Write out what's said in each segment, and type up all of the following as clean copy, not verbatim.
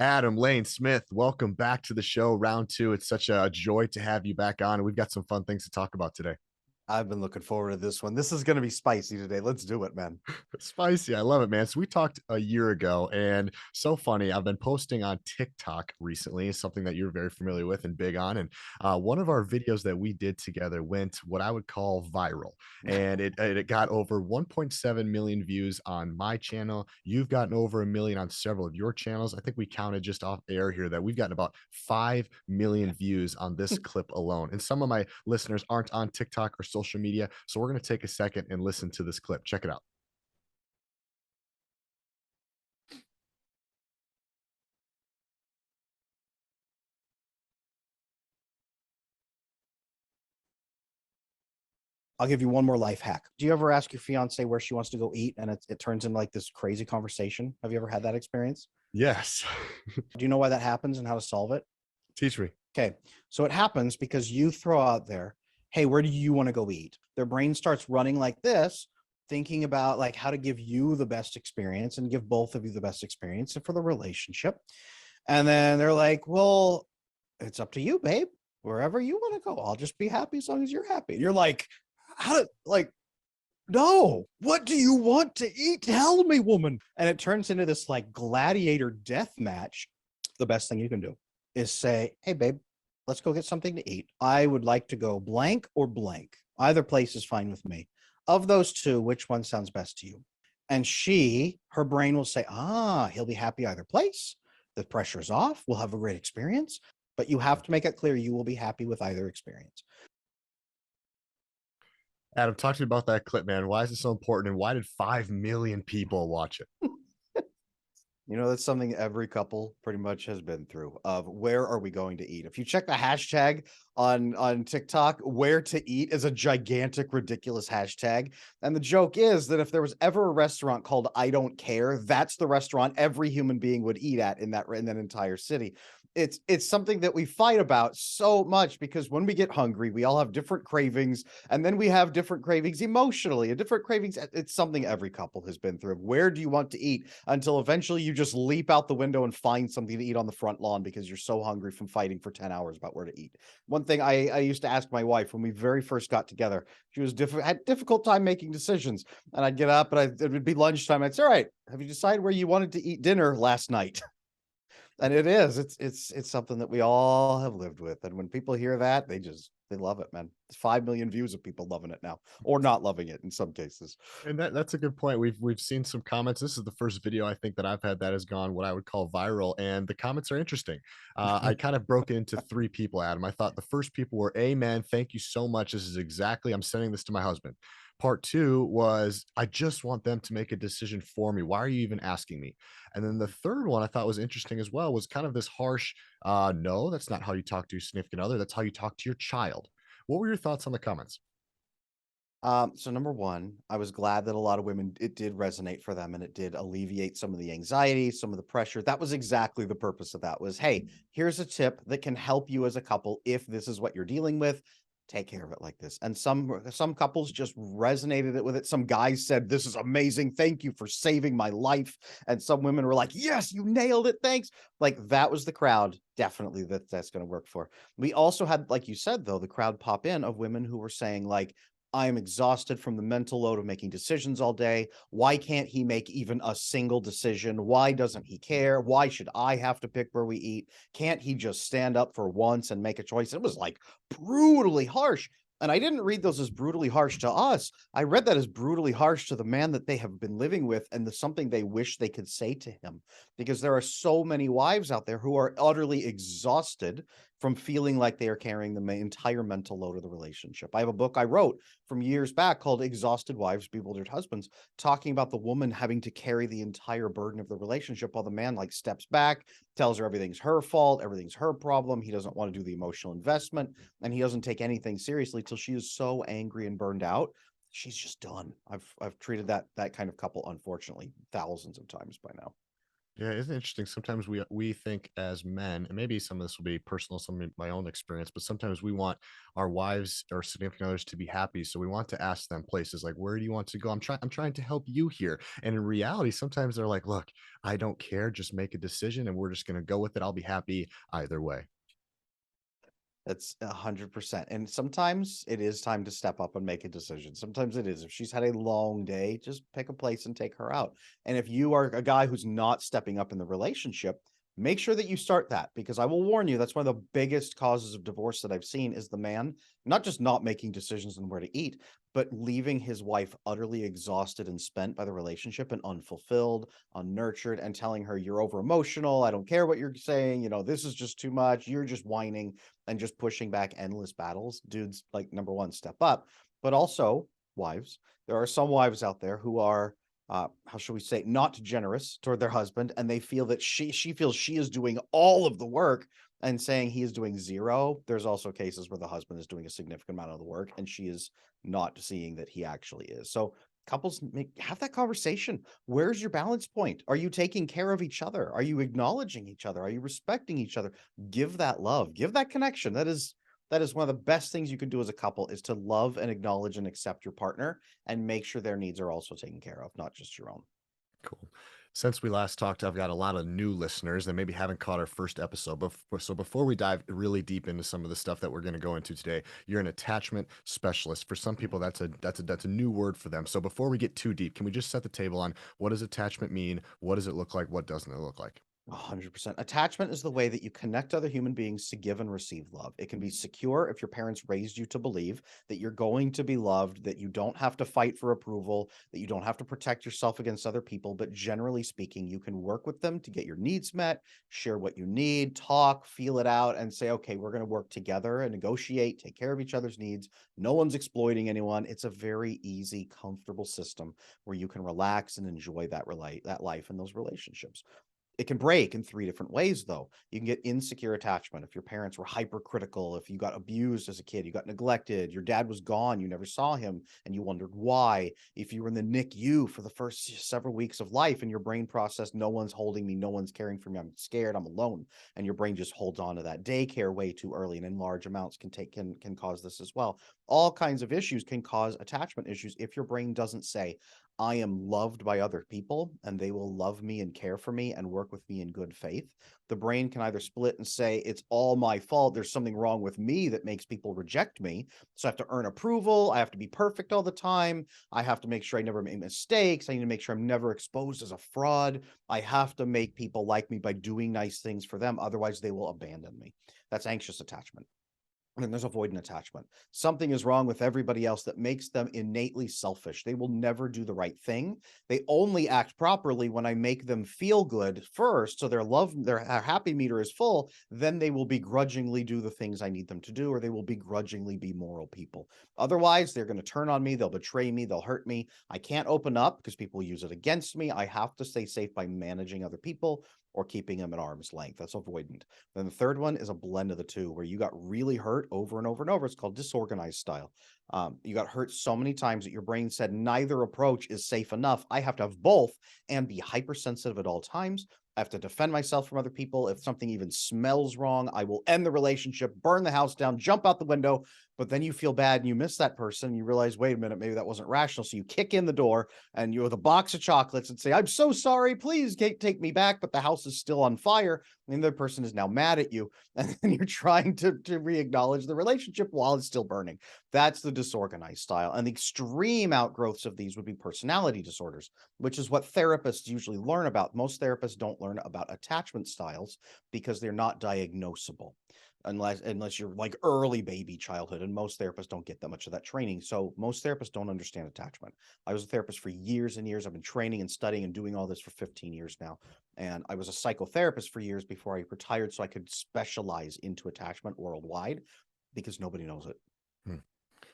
Adam Lane Smith, welcome back to the show, round two. It's such a joy to have you back on, and we've got some fun things to talk about today. I've been looking forward to this one. This is going to be spicy today. Let's do it, man. Spicy. I love it, man. So we talked a year ago, and so funny. I've been posting on TikTok recently, something that you're very familiar with and big on. And one of our videos that we did together went what I would call viral, and it got over 1.7 million views on my channel. You've gotten over a million on several of your channels. I think we counted just off air here that we've gotten about 5 million views on this clip alone. And some of my listeners aren't on TikTok or social media, so we're going to take a second and listen to this clip. Check it out. I'll give you one more life hack. Do you ever ask your fiance where she wants to go eat and it turns into like this crazy conversation? Have you ever had that experience? Yes. Do you know why that happens and how to solve it? Teach me. Okay. So it happens because you throw out there, hey, where do you want to go eat? Their brain starts running like this, thinking about like how to give you the best experience and give both of you the best experience for the relationship. And then they're like, well, it's up to you, babe. Wherever you want to go, I'll just be happy as long as you're happy. And you're like, how like, no, what do you want to eat? Tell me, woman. And it turns into this like gladiator death match. The best thing you can do is say, hey, babe, let's go get something to eat. I would like to go blank or blank. Either place is fine with me. Of those two, which one sounds best to you? And her brain will say, he'll be happy either place. The pressure's off. We'll have a great experience. But you have to make it clear you will be happy with either experience. Adam, talk to me about that clip, man. Why is it so important, and why did 5 million people watch it? You know, that's something every couple pretty much has been through of where are we going to eat? If you check the hashtag on TikTok, where to eat is a gigantic, ridiculous hashtag. And the joke is that if there was ever a restaurant called I Don't Care, that's the restaurant every human being would eat at in that entire city. It's something that we fight about so much because when we get hungry, we all have different cravings, and then we have different cravings emotionally and different cravings. It's something every couple has been through. Where do you want to eat? Until eventually you just leap out the window and find something to eat on the front lawn because you're so hungry from fighting for 10 hours about where to eat. One thing I used to ask my wife when we very first got together, she was had difficult time making decisions. And I'd get up and it would be lunchtime. I'd say, all right, have you decided where you wanted to eat dinner last night? And it's something that we all have lived with. And when people hear that, they love it, man. It's 5 million views of people loving it now or not loving it in some cases. And that's a good point. We've seen some comments. This is the first video I think that I've had that has gone what I would call viral, and the comments are interesting. I kind of broke it into three people, Adam. I thought the first people were, "Amen, thank you so much. This is exactly I'm sending this to my husband." Part two was, "I just want them to make a decision for me. Why are you even asking me?" And then the third one I thought was interesting as well was kind of this harsh, "No, that's not how you talk to your significant other. That's how you talk to your child." What were your thoughts on the comments? So number one, I was glad that a lot of women, it did resonate for them and it did alleviate some of the anxiety, some of the pressure. That was exactly the purpose of that was, hey, here's a tip that can help you as a couple. If this is what you're dealing with, take care of it like this. And some couples just resonated it with it. Some guys said, this is amazing. Thank you for saving my life. And some women were like, yes, you nailed it. Thanks. Like that was the crowd. Definitely that's going to work for. We also had, like you said, though, the crowd pop in of women who were saying like, I am exhausted from the mental load of making decisions all day. Why can't he make even a single decision? Why doesn't he care? Why should I have to pick where we eat? Can't he just stand up for once and make a choice? It was like brutally harsh. And I didn't read those as brutally harsh to us. I read that as brutally harsh to the man that they have been living with and something they wish they could say to him. Because there are so many wives out there who are utterly exhausted from feeling like they are carrying the entire mental load of the relationship. I have a book I wrote from years back called Exhausted Wives, Bewildered Husbands, talking about the woman having to carry the entire burden of the relationship while the man like steps back, tells her everything's her fault, everything's her problem. He doesn't want to do the emotional investment, and he doesn't take anything seriously till she is so angry and burned out. She's just done. I've treated that kind of couple, unfortunately, thousands of times by now. Yeah, isn't it interesting? Sometimes we think as men, and maybe some of this will be personal, some of my own experience, but sometimes we want our wives or significant others to be happy. So we want to ask them places like, where do you want to go? I'm trying to help you here. And in reality, sometimes they're like, look, I don't care, just make a decision and we're just gonna go with it. I'll be happy either way. That's 100%. And sometimes it is time to step up and make a decision. Sometimes it is. If she's had a long day, just pick a place and take her out. And if you are a guy who's not stepping up in the relationship, make sure that you start that, because I will warn you, that's one of the biggest causes of divorce that I've seen is the man not just not making decisions on where to eat, but leaving his wife utterly exhausted and spent by the relationship and unfulfilled, unnurtured, and telling her, "You're over emotional. I don't care what you're saying. This is just too much. You're just whining," and just pushing back endless battles. Dudes, like, number one, step up. But also, wives, there are some wives out there who are, how shall we say, not generous toward their husband, and they feel that she feels she is doing all of the work and saying he is doing zero. There's also cases where the husband is doing a significant amount of the work and she is not seeing that he actually is. So couples have that conversation. Where's your balance point? Are you taking care of each other? Are you acknowledging each other? Are you respecting each other? Give that love, give that connection. That is one of the best things you can do as a couple, is to love and acknowledge and accept your partner and make sure their needs are also taken care of, not just your own. Cool. Since we last talked, I've got a lot of new listeners that maybe haven't caught our first episode. But so before we dive really deep into some of the stuff that we're going to go into today, you're an attachment specialist. For some people, that's a new word for them. So before we get too deep, can we just set the table on what does attachment mean? What does it look like? What doesn't it look like? 100%. Attachment is the way that you connect other human beings to give and receive love. It can be secure if your parents raised you to believe that you're going to be loved, that you don't have to fight for approval, that you don't have to protect yourself against other people. But generally speaking, you can work with them to get your needs met, share what you need, talk, feel it out, and say, okay, we're going to work together and negotiate, take care of each other's needs. No one's exploiting anyone. It's a very easy, comfortable system where you can relax and enjoy that life and those relationships. It can break in 3 different ways, though. You can get insecure attachment if your parents were hypercritical, if you got abused as a kid, you got neglected, your dad was gone, you never saw him, and you wondered why. If you were in the NICU for the first several weeks of life and your brain processed, "No one's holding me, no one's caring for me, I'm scared, I'm alone," and your brain just holds on to that daycare way too early, and in large amounts can cause this as well. All kinds of issues can cause attachment issues if your brain doesn't say, I am loved by other people and they will love me and care for me and work with me in good faith. The brain can either split and say, it's all my fault. There's something wrong with me that makes people reject me. So I have to earn approval. I have to be perfect all the time. I have to make sure I never make mistakes. I need to make sure I'm never exposed as a fraud. I have to make people like me by doing nice things for them. Otherwise, they will abandon me. That's anxious attachment. And then there's avoidant attachment. Something is wrong with everybody else that makes them innately selfish. They will never do the right thing. They only act properly when I make them feel good first. So their happy meter is full. Then they will begrudgingly do the things I need them to do, or they will begrudgingly be moral people. Otherwise, they're going to turn on me. They'll betray me. They'll hurt me. I can't open up because people use it against me. I have to stay safe by managing other people or keeping them at arm's length. That's avoidant. Then the third one is a blend of the two, where you got really hurt over and over and over. It's called disorganized style. You got hurt so many times that your brain said neither approach is safe enough. I have to have both and be hypersensitive at all times. I have to defend myself from other people. If something even smells wrong, I will end the relationship, burn the house down, jump out the window. But then you feel bad and you miss that person. You realize, wait a minute, maybe that wasn't rational. So you kick in the door and you with a box of chocolates and say, I'm so sorry, please take me back. But the house is still on fire. And the other person is now mad at you. And then you're trying to re-acknowledge the relationship while it's still burning. That's the disorganized style. And the extreme outgrowths of these would be personality disorders, which is what therapists usually learn about. Most therapists don't learn about attachment styles because they're not diagnosable unless you're like early baby childhood, and most therapists don't get that much of that training. So most therapists don't understand attachment. I was a therapist for years and years. I've been training and studying and doing all this for 15 years now. And I was a psychotherapist for years before I retired so I could specialize into attachment worldwide because nobody knows it. Hmm.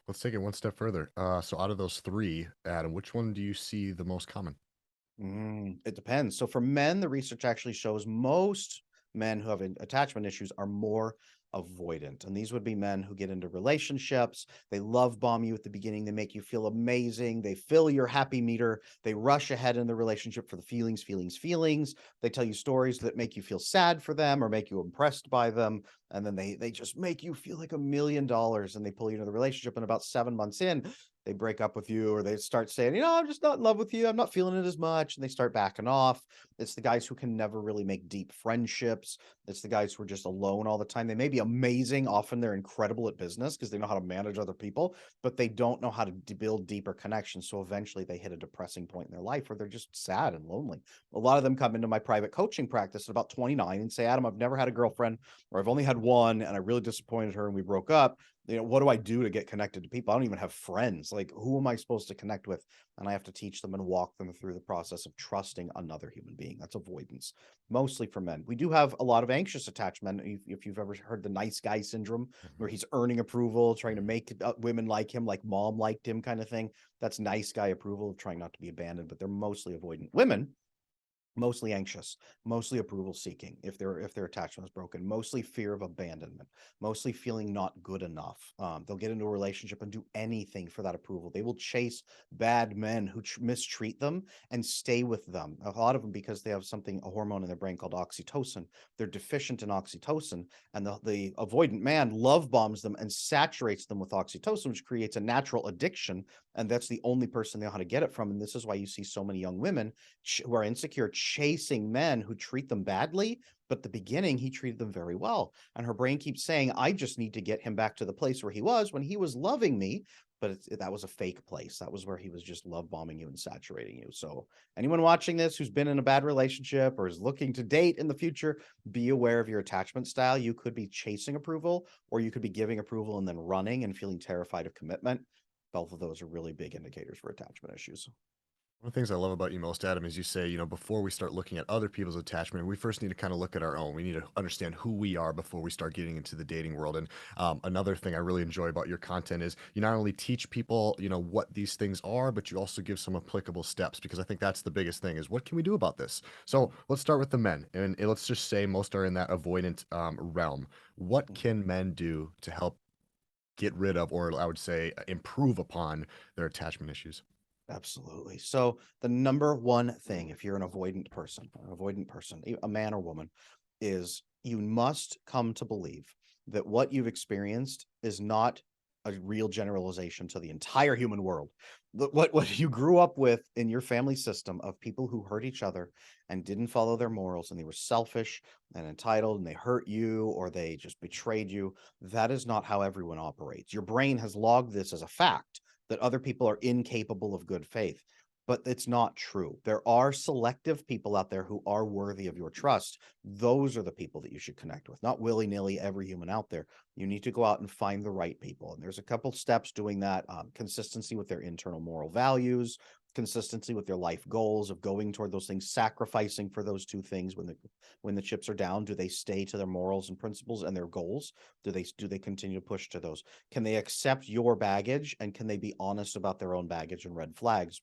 Let's take it one step further. So out of those three, Adam, which one do you see the most common? It depends. So for men, the research actually shows most men who have attachment issues are more avoidant. And these would be men who get into relationships. They love bomb you at the beginning. They make you feel amazing. They fill your happy meter. They rush ahead in the relationship for the feelings, feelings, feelings. They tell you stories that make you feel sad for them or make you impressed by them. And then they just make you feel like $1 million, and they pull you into the relationship. And about 7 months in, they break up with you, or they start saying, I'm just not in love with you. I'm not feeling it as much. And they start backing off. It's the guys who can never really make deep friendships. It's the guys who are just alone all the time. They may be amazing. Often they're incredible at business because they know how to manage other people, but they don't know how to build deeper connections. So eventually they hit a depressing point in their life where they're just sad and lonely. A lot of them come into my private coaching practice at about 29 and say, Adam, I've never had a girlfriend, or I've only had one and I really disappointed her and we broke up. What do I do to get connected to people? I don't even have friends. Like, who am I supposed to connect with? And I have to teach them and walk them through the process of trusting another human being. That's avoidance, mostly for men. We do have a lot of anxious attachment. If you've ever heard the nice guy syndrome, where Mhm, he's earning approval, trying to mhm. make women like him, like mom liked him, kind of thing. That's nice guy approval, trying not to be abandoned, but they're mostly avoidant. Women, mostly anxious, mostly approval seeking if their attachment is broken, mostly fear of abandonment, mostly feeling not good enough. They'll get into a relationship and do anything for that approval. They will chase bad men who mistreat them and stay with them, a lot of them, because they have a hormone in their brain called oxytocin. They're deficient in oxytocin, and the avoidant man love bombs them and saturates them with oxytocin, which creates a natural addiction, and that's the only person they know how to get it from. And this is why you see so many young women who are insecure chasing men who treat them badly. But the beginning, he treated them very well. And her brain keeps saying, I just need to get him back to the place where he was when he was loving me. But that was a fake place. That was where he was just love bombing you and saturating you. So, anyone watching this who's been in a bad relationship or is looking to date in the future, be aware of your attachment style. You could be chasing approval, or you could be giving approval and then running and feeling terrified of commitment. Both of those are really big indicators for attachment issues. One of the things I love about you most, Adam, is you say, before we start looking at other people's attachment, we first need to kind of look at our own. We need to understand who we are before we start getting into the dating world. And another thing I really enjoy about your content is you not only teach people, what these things are, but you also give some applicable steps, because I think that's the biggest thing is what can we do about this? So let's start with the men. And let's just say most are in that avoidant realm. What can men do to help get rid of, or I would say improve upon their attachment issues? Absolutely. So the number one thing, if you're an avoidant person, a man or woman, is you must come to believe that what you've experienced is not a real generalization to the entire human world. What you grew up with in your family system of people who hurt each other and didn't follow their morals, and they were selfish and entitled, and they hurt you or they just betrayed you, that is not how everyone operates. Your brain has logged this as a fact that other people are incapable of good faith. But it's not true. There are selective people out there who are worthy of your trust. Those are the people that you should connect with, not willy nilly every human out there. You need to go out and find the right people. And there's a couple steps doing that: consistency with their internal moral values, consistency with their life goals of going toward those things, sacrificing for those two things when the chips are down. Do they stay to their morals and principles and their goals? Do they continue to push to those? Can they accept your baggage, and can they be honest about their own baggage and red flags,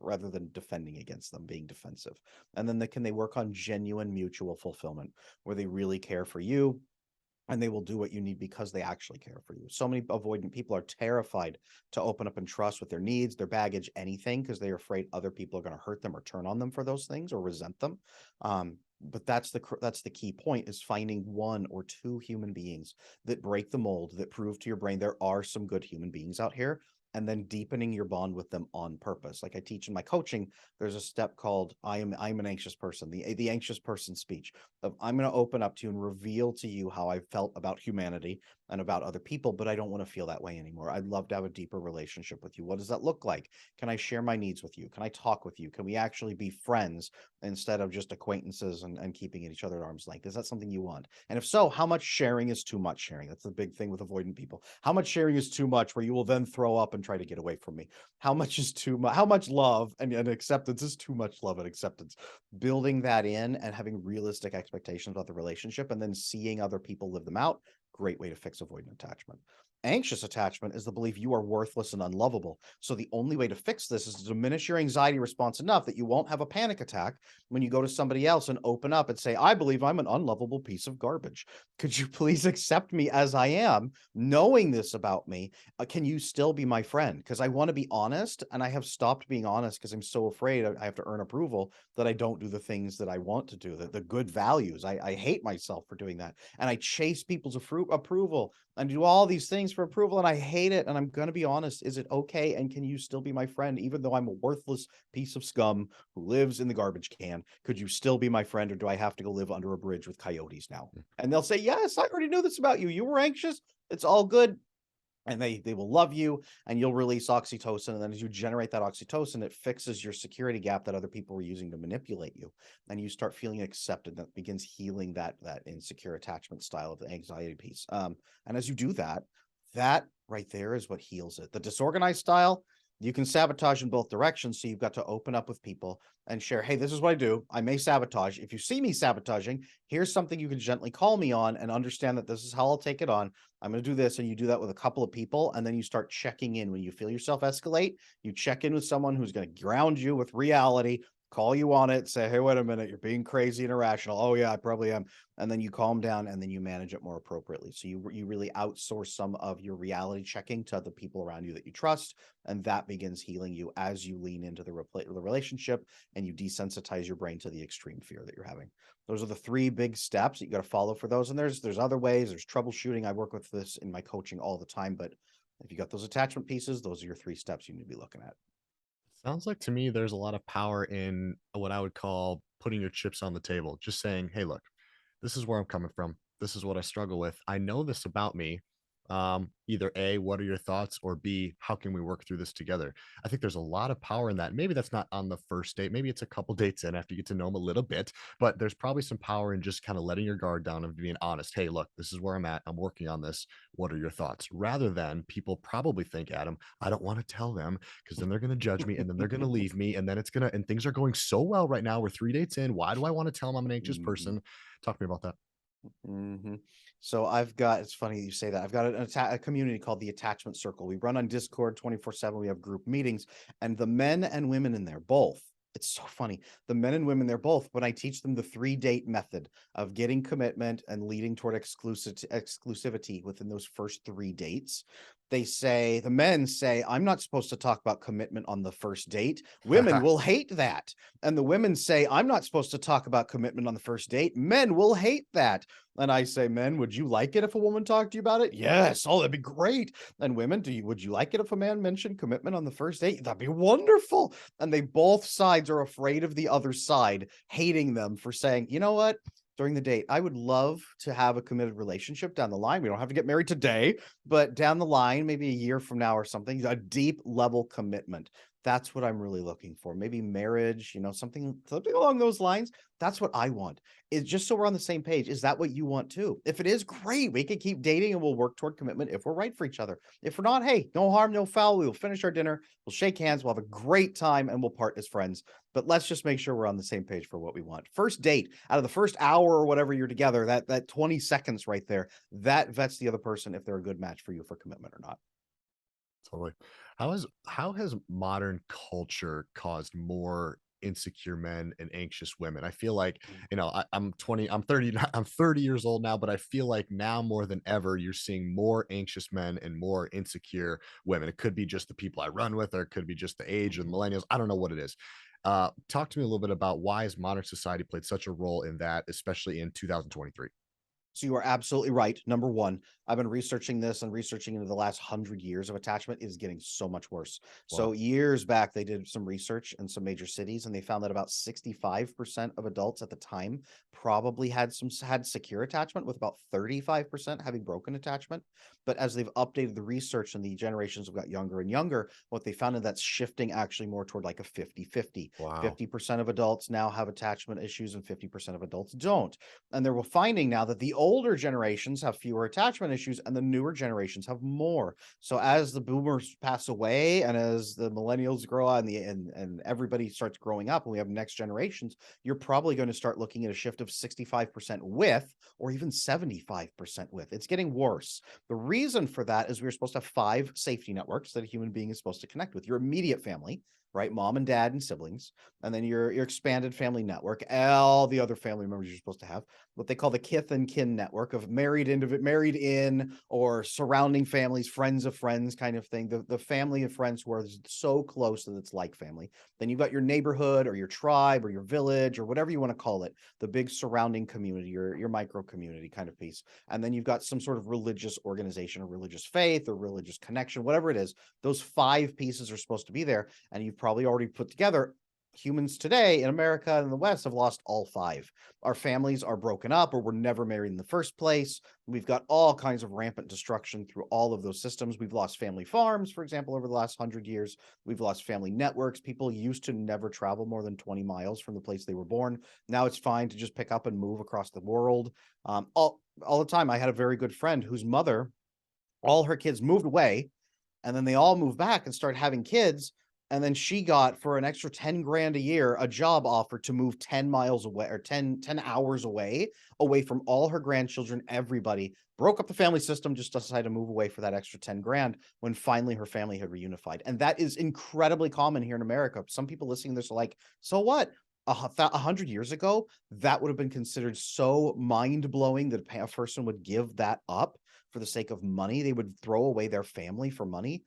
rather than defending against them, being defensive? And then can they work on genuine mutual fulfillment, where they really care for you and they will do what you need because they actually care for you. So many avoidant people are terrified to open up and trust with their needs, their baggage, anything, because they're afraid other people are going to hurt them or turn on them for those things or resent them. But that's the key point, is finding one or two human beings that break the mold, that prove to your brain there are some good human beings out here, and then deepening your bond with them on purpose. Like I teach in my coaching, there's a step called I'm an anxious person, the anxious person speech of, I'm going to open up to you and reveal to you how I felt about humanity and about other people, but I don't want to feel that way anymore. I'd love to have a deeper relationship with you. What does that look like? Can I share my needs with you? Can I talk with you? Can we actually be friends instead of just acquaintances and keeping each other at arm's length? Is that something you want? And if so, how much sharing is too much sharing? That's the big thing with avoidant people. How much sharing is too much, where you will then throw up and try to get away from me? How much is too much? How much love and acceptance is too much love and acceptance? Building that in and having realistic expectations about the relationship, and then seeing other people live them out, great way to fix avoidant attachment. Anxious attachment is the belief you are worthless and unlovable. So the only way to fix this is to diminish your anxiety response enough that you won't have a panic attack when you go to somebody else and open up and say, I believe I'm an unlovable piece of garbage. Could you please accept me as I am, knowing this about me? Can you still be my friend? Because I want to be honest, and I have stopped being honest because I'm so afraid I have to earn approval that I don't do the things that I want to do, the good values. I hate myself for doing that. And I chase people's approval and do all these things for approval, and I hate it. And I'm going to be honest. Is it okay? And can you still be my friend, even though I'm a worthless piece of scum who lives in the garbage can? Could you still be my friend, or do I have to go live under a bridge with coyotes now? And they'll say, yes, I already knew this about you. You were anxious. It's all good, and they will love you, and you'll release oxytocin, and then as you generate that oxytocin, it fixes your security gap that other people were using to manipulate you, and you start feeling accepted. That begins healing that insecure attachment style of the anxiety piece. And as you do that, that right there is what heals it. The disorganized style, you can sabotage in both directions, so you've got to open up with people and share, hey, this is what I do. I may sabotage. If you see me sabotaging, here's something you can gently call me on, and understand that this is how I'll take it on. I'm going to do this. And you do that with a couple of people. And then you start checking in when you feel yourself escalate. You check in with someone who's going to ground you with reality, call you on it, say, hey, wait a minute, you're being crazy and irrational. Oh, yeah, I probably am. And then you calm down, and then you manage it more appropriately. So you really outsource some of your reality checking to the people around you that you trust. And that begins healing you as you lean into the relationship, and you desensitize your brain to the extreme fear that you're having. Those are the three big steps that you got to follow for those. And there's other ways. There's troubleshooting. I work with this in my coaching all the time. But if you got those attachment pieces, those are your three steps you need to be looking at. Sounds like to me there's a lot of power in what I would call putting your chips on the table. Just saying, "Hey, look, this is where I'm coming from. This is what I struggle with. I know this about me. Either A, what are your thoughts? Or B, how can we work through this together?" I think there's a lot of power in that. Maybe that's not on the first date. Maybe it's a couple dates in after you get to know them a little bit, but there's probably some power in just kind of letting your guard down and being honest. Hey, look, this is where I'm at. I'm working on this. What are your thoughts? Rather than people probably think, Adam, I don't want to tell them because then they're going to judge me and then they're going to leave me. And then and things are going so well right now. We're 3 dates in. Why do I want to tell them I'm an anxious Mhm. person? Talk to me about that. Mhm. So I've got, it's funny you say that. I've got a community called the Attachment Circle. We run on Discord 24/7. We have group meetings, and the men and women in there both. It's so funny. The men and women, they're both, when I teach them the 3 date method of getting commitment and leading toward exclusivity within those first 3 dates, the men say, I'm not supposed to talk about commitment on the first date. Women will hate that. And the women say, I'm not supposed to talk about commitment on the first date. Men will hate that. And I say, men, would you like it if a woman talked to you about it? Yes. Oh, that'd be great. And women, would you like it if a man mentioned commitment on the first date? That'd be wonderful. And they both sides are afraid of the other side, hating them for saying, you know what? During the date, I would love to have a committed relationship down the line. We don't have to get married today, but down the line, maybe a year from now or something, a deep level commitment. That's what I'm really looking for. Maybe marriage, something along those lines. That's what I want. Is just so we're on the same page. Is that what you want too? If it is, great. We can keep dating and we'll work toward commitment if we're right for each other. If we're not, hey, no harm, no foul. We will finish our dinner. We'll shake hands. We'll have a great time and we'll part as friends. But let's just make sure we're on the same page for what we want. First date, out of the first hour or whatever you're together, that 20 seconds right there, that vets the other person if they're a good match for you for commitment or not. Totally. How has modern culture caused more insecure men and anxious women? I feel like, I'm 20, I'm 30, I'm 30 years old now, but I feel like now more than ever, you're seeing more anxious men and more insecure women. It could be just the people I run with, or it could be just the age of the Mhm. millennials. I don't know what it is. Talk to me a little bit about why has modern society played such a role in that, especially in 2023. So you are absolutely right. Number one, I've been researching this and researching into the last 100 years of attachment is getting so much worse. So Wow. years back, they did some research in some major cities, and they found that about 65% of adults at the time probably had secure attachment, with about 35% having broken attachment. But as they've updated the research and the generations have got younger and younger, what they found is that's shifting actually more toward like a 50-50. Wow. 50% of adults now have attachment issues and 50% of adults don't. And they were finding now that the older generations have fewer attachment issues and the newer generations have more. So as the boomers pass away and as the millennials grow up and and everybody starts growing up and we have next generations, you're probably going to start looking at a shift of 65% with or even 75% with. It's getting worse. The reason for that is we're supposed to have five safety networks that a human being is supposed to connect with. Your immediate family, right? Mom and dad and siblings, and then your expanded family network, all the other family members you're supposed to have, what they call the kith and kin network of married in or surrounding families, friends of friends kind of thing. The family of friends who are so close that it's like family. Then you've got your neighborhood or your tribe or your village or whatever you want to call it, the big surrounding community, your micro community kind of piece. And then you've got some sort of religious organization or religious faith or religious connection, whatever it is. Those five pieces are supposed to be there. And you've probably already put together humans today in America and the West have lost all five. Our families are broken up or were never married in the first place. We've got all kinds of rampant destruction through all of those systems. We've lost family farms, for example, over the last 100 years. We've lost family networks. People used to never travel more than 20 miles from the place they were born. Now it's fine to just pick up and move across the world. All the time. I had a very good friend whose mother, all her kids moved away and then they all moved back and started having kids. And then she got for an extra 10 grand a year, a job offer to move 10 miles away or ten hours away from all her grandchildren, everybody broke up the family system, just decided to move away for that extra 10 grand when finally her family had reunified. And that is incredibly common here in America. Some people listening to this are like, so what? 100 years ago, that would have been considered so mind blowing that a person would give that up for the sake of money. They would throw away their family for money.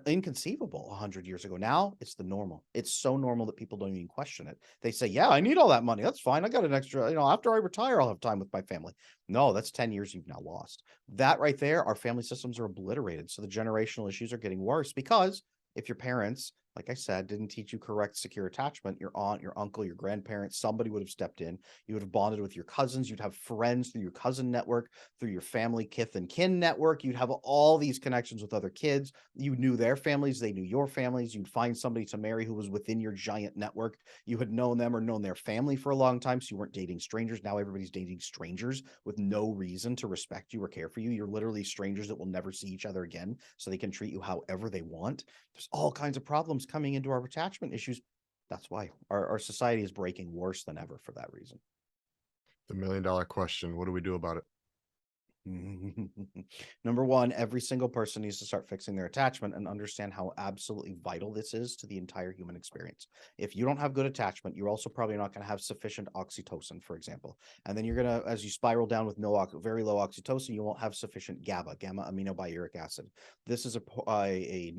Inconceivable 100 years ago. Now it's the normal. It's so normal that people don't even question it. They say, yeah, I need all that money. That's fine. I got an extra, after I retire, I'll have time with my family. No, that's 10 years you've now lost. That right there, our family systems are obliterated. So the generational issues are getting worse because if your parents, like I said, didn't teach you correct secure attachment, your aunt, your uncle, your grandparents, somebody would have stepped in. You would have bonded with your cousins. You'd have friends through your cousin network, through your family kith and kin network. You'd have all these connections with other kids. You knew their families. They knew your families. You'd find somebody to marry who was within your giant network. You had known them or known their family for a long time. So you weren't dating strangers. Now everybody's dating strangers with no reason to respect you or care for you. You're literally strangers that will never see each other again. So they can treat you however they want. There's all kinds of problems coming into our attachment issues. That's why our society is breaking worse than ever for that reason. The $1 million question. What do we do about it? Number one, every single person needs to start fixing their attachment and understand how absolutely vital this is to the entire human experience. If you don't have good attachment, you're also probably not going to have sufficient oxytocin, for example. And then you're going to, as you spiral down with very low oxytocin, you won't have sufficient gamma aminobutyric acid. This is a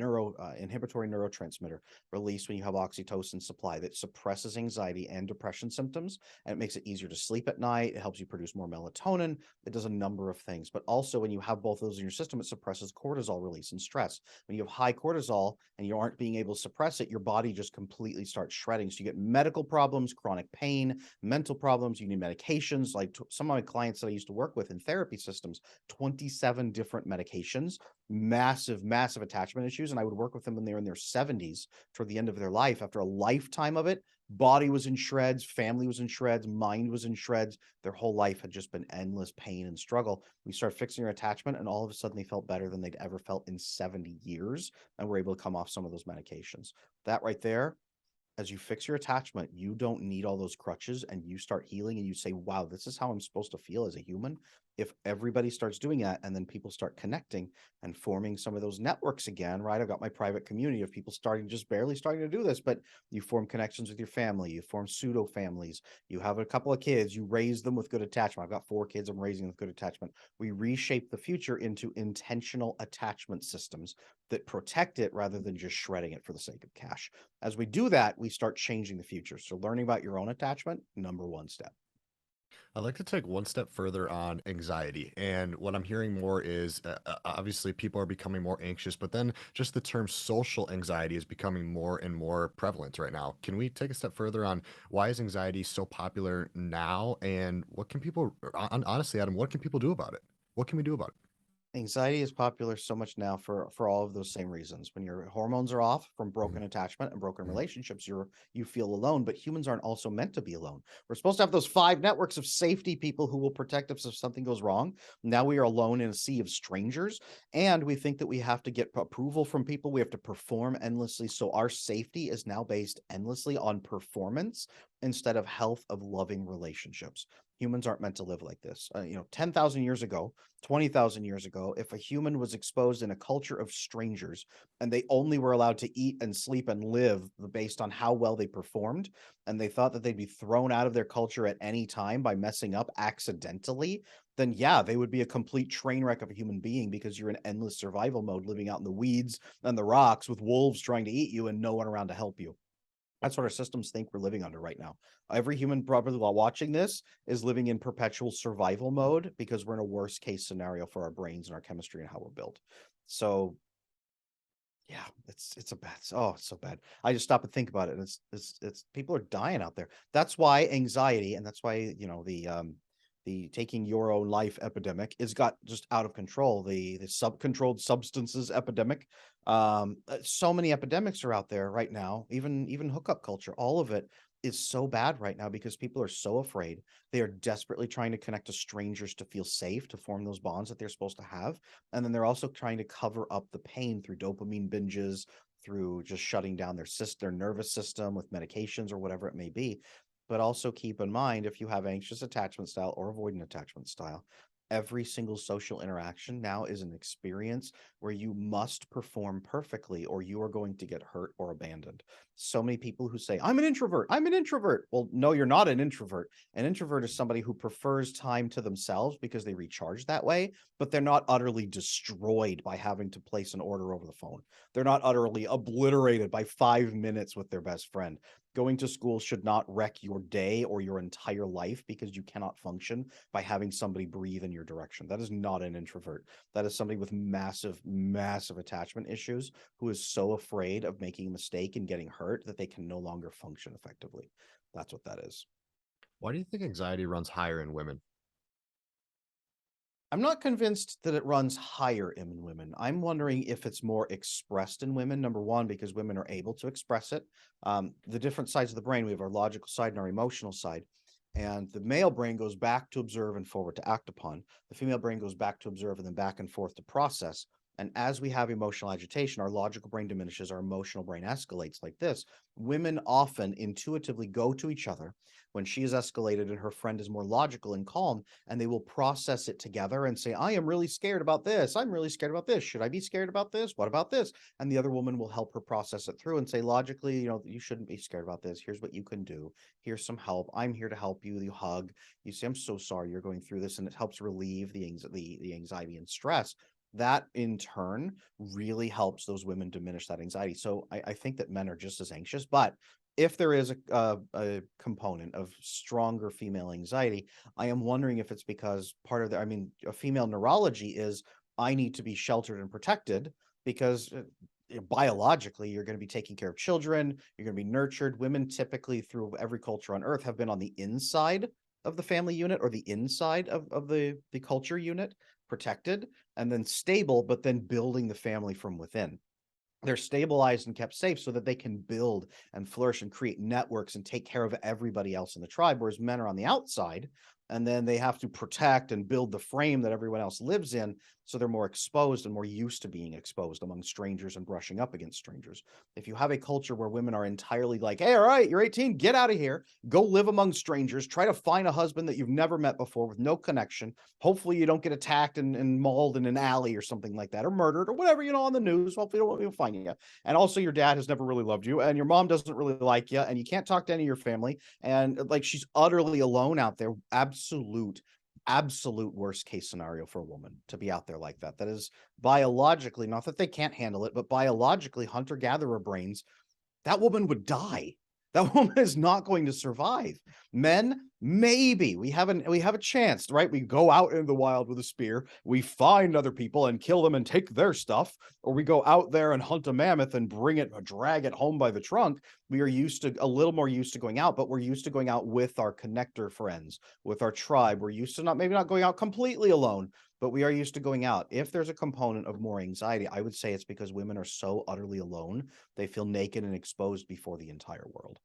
inhibitory neurotransmitter released when you have oxytocin supply that suppresses anxiety and depression symptoms, and it makes it easier to sleep at night. It helps you produce more melatonin. It does a number of things. But also, when you have both those in your system, it suppresses cortisol release and stress. When you have high cortisol and you aren't being able to suppress it, your body just completely starts shredding. So you get medical problems, chronic pain, mental problems. You need medications. Like some of my clients that I used to work with in therapy systems, 27 different medications, massive, massive attachment issues. And I would work with them when they were in their 70s toward the end of their life. After a lifetime of it, body was in shreds, family was in shreds, mind was in shreds. Their whole life had just been endless pain and struggle. We started fixing their attachment, and all of a sudden they felt better than they'd ever felt in 70 years, and were able to come off some of those medications. That right there, as you fix your attachment, you don't need all those crutches, and you start healing and you say, wow, this is how I'm supposed to feel as a human. If everybody starts doing that and then people start connecting and forming some of those networks again, right? I've got my private community of people just barely starting to do this, but you form connections with your family, you form pseudo families, you have a couple of kids, you raise them with good attachment. I've got 4 kids, I'm raising with good attachment. We reshape the future into intentional attachment systems that protect it rather than just shredding it for the sake of cash. As we do that, we start changing the future. So learning about your own attachment, number one step. I'd like to take one step further on anxiety. And what I'm hearing more is obviously people are becoming more anxious, but then just the term social anxiety is becoming more and more prevalent right now. Can we take a step further on why is anxiety so popular now? And what can people, honestly, Adam, what can people do about it? What can we do about it? Anxiety is popular so much now for all of those same reasons. When your hormones are off from Mhm, broken attachment and broken mhm. relationships, you feel alone, but humans aren't also meant to be alone. We're supposed to have those five networks of safety people who will protect us if something goes wrong. Now we are alone in a sea of strangers, and we think that we have to get approval from people. We have to perform endlessly. So our safety is now based endlessly on performance instead of health of loving relationships. Humans aren't meant to live like this. 10,000 years ago, 20,000 years ago, if a human was exposed in a culture of strangers and they only were allowed to eat and sleep and live based on how well they performed, and they thought that they'd be thrown out of their culture at any time by messing up accidentally, then yeah, they would be a complete train wreck of a human being because you're in endless survival mode living out in the weeds and the rocks with wolves trying to eat you and no one around to help you. That's what our systems think we're living under right now. Every human probably while watching this is living in perpetual survival mode because we're in a worst case scenario for our brains and our chemistry and how we're built. So yeah, it's a bad. Oh, it's so bad. I just stop and think about it, and it's people are dying out there. That's why anxiety, and that's why the taking your own life epidemic is got just out of control. The sub controlled substances epidemic. So many epidemics are out there right now. Even hookup culture, all of it is so bad right now because people are so afraid. They are desperately trying to connect to strangers to feel safe, to form those bonds that they're supposed to have, and then they're also trying to cover up the pain through dopamine binges, through just shutting down their nervous system with medications or whatever it may be. But also keep in mind, if you have anxious attachment style or avoidant attachment style, every single social interaction now is an experience where you must perform perfectly or you are going to get hurt or abandoned. So many people who say, I'm an introvert, I'm an introvert. Well, no, you're not an introvert. An introvert is somebody who prefers time to themselves because they recharge that way, but they're not utterly destroyed by having to place an order over the phone. They're not utterly obliterated by 5 minutes with their best friend. Going to school should not wreck your day or your entire life because you cannot function by having somebody breathe in your direction. That is not an introvert. That is somebody with massive, massive attachment issues who is so afraid of making a mistake and getting hurt that they can no longer function effectively. That's what that is. Why do you think anxiety runs higher in women? I'm not convinced that it runs higher in women. I'm wondering if it's more expressed in women. Number one, because women are able to express it. The different sides of the brain, we have our logical side and our emotional side. And the male brain goes back to observe and forward to act upon. The female brain goes back to observe and then back and forth to process. And as we have emotional agitation, our logical brain diminishes, our emotional brain escalates like this. Women often intuitively go to each other when she is escalated and her friend is more logical and calm, and they will process it together and say, I am really scared about this. I'm really scared about this. Should I be scared about this? What about this? And the other woman will help her process it through and say, logically, you shouldn't be scared about this. Here's what you can do. Here's some help. I'm here to help you. You hug. You say, I'm so sorry you're going through this. And it helps relieve the anxiety and stress. That in turn really helps those women diminish that anxiety. So I think that men are just as anxious, but if there is a component of stronger female anxiety, I am wondering if it's because part of the, I mean, a female neurology is I need to be sheltered and protected because biologically you're going to be taking care of children, you're going to be nurtured. Women typically through every culture on earth have been on the inside of the family unit or the inside of the culture unit, protected and then stable, but then building the family from within. They're stabilized and kept safe so that they can build and flourish and create networks and take care of everybody else in the tribe, whereas men are on the outside and then they have to protect and build the frame that everyone else lives in, so they're more exposed and more used to being exposed among strangers and brushing up against strangers. If you have a culture where women are entirely like, hey, all right, you're 18, get out of here, go live among strangers, try to find a husband that you've never met before with no connection. Hopefully you don't get attacked and mauled in an alley or something like that, or murdered or whatever, on the news. Hopefully you'll find you. And also your dad has never really loved you and your mom doesn't really like you and you can't talk to any of your family. And like she's utterly alone out there. Absolute worst case scenario for a woman to be out there like that. That is biologically, not that they can't handle it, but biologically, hunter gatherer brains, that woman would die. That woman is not going to survive. Men, Maybe we have a chance, right? We go out in the wild with a spear, we find other people and kill them and take their stuff, or we go out there and hunt a mammoth and bring it, drag it home by the trunk. We are used to a little more used to going out, but we're used to going out with our connector friends, with our tribe. We're used to not maybe not going out completely alone, but we are used to going out. If there's a component of more anxiety, I would say it's because women are so utterly alone, they feel naked and exposed before the entire world.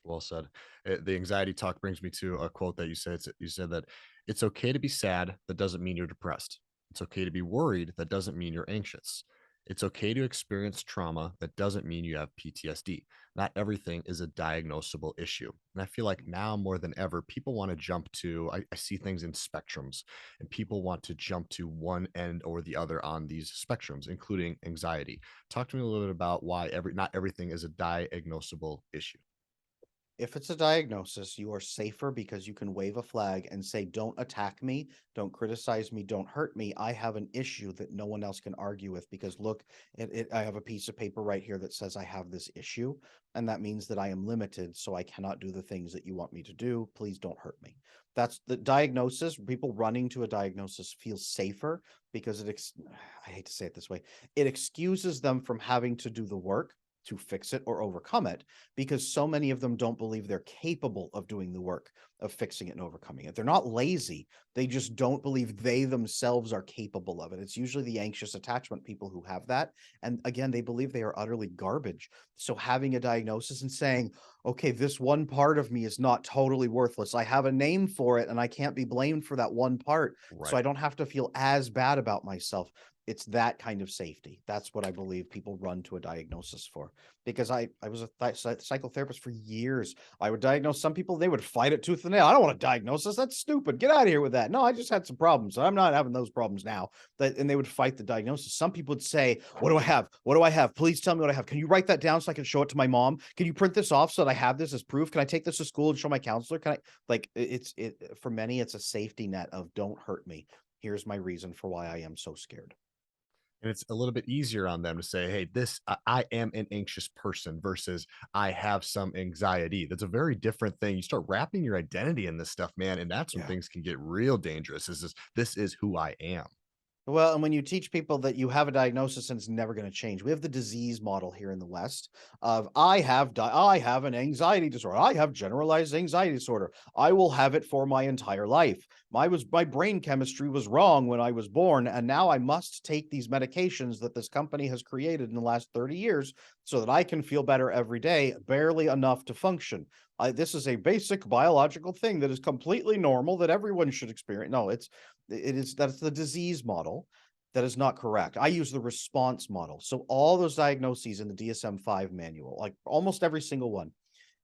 Well said. The anxiety talk brings me to a quote that you said. You said that it's okay to be sad. That doesn't mean you're depressed. It's okay to be worried. That doesn't mean you're anxious. It's okay to experience trauma. That doesn't mean you have PTSD. Not everything is a diagnosable issue. And I feel like now more than ever, people want to jump to, I see things in spectrums, and people want to jump to one end or the other on these spectrums, including anxiety. Talk to me a little bit about why not everything is a diagnosable issue. If it's a diagnosis, you are safer because you can wave a flag and say, "Don't attack me, don't criticize me, don't hurt me. I have an issue that no one else can argue with because look, I have a piece of paper right here that says I have this issue, and that means that I am limited, so I cannot do the things that you want me to do. Please don't hurt me." That's the diagnosis. People running to a diagnosis feel safer because I hate to say it this way, it excuses them from having to do the work to fix it or overcome it because so many of them don't believe they're capable of doing the work of fixing it and overcoming it. They're not lazy. They just don't believe they themselves are capable of it. It's usually the anxious attachment people who have that. And again, they believe they are utterly garbage. So having a diagnosis and saying, okay, this one part of me is not totally worthless. I have a name for it and I can't be blamed for that one part. So Right. I don't have to feel as bad about myself. It's that kind of safety. That's what I believe people run to a diagnosis for because I was a psychotherapist for years. I would diagnose some people, they would fight it tooth and nail. I don't want a diagnosis. That's stupid. Get out of here with that. No, I just had some problems. I'm not having those problems now. And they would fight the diagnosis. Some people would say, "What do I have? What do I have? Please tell me what I have. Can you write that down so I can show it to my mom? Can you print this off so that I have this as proof? Can I take this to school and show my counselor? Can I like it for many, it's a safety net of don't hurt me. Here's my reason for why I am so scared." And it's a little bit easier on them to say, "Hey, I am an anxious person," versus "I have some anxiety." That's a very different thing. You start wrapping your identity in this stuff, man, and that's when Yeah. things can get real dangerous. This is who I am. Well, and when you teach people that you have a diagnosis and it's never going to change, we have the disease model here in the West of I have an anxiety disorder. I have generalized anxiety disorder. I will have it for my entire life. My brain chemistry was wrong when I was born, and now I must take these medications that this company has created in the last 30 years so that I can feel better every day, barely enough to function. This is a basic biological thing that is completely normal that everyone should experience. No, that's the disease model that is not correct. I use the response model. So all those diagnoses in the DSM-5 manual, like almost every single one,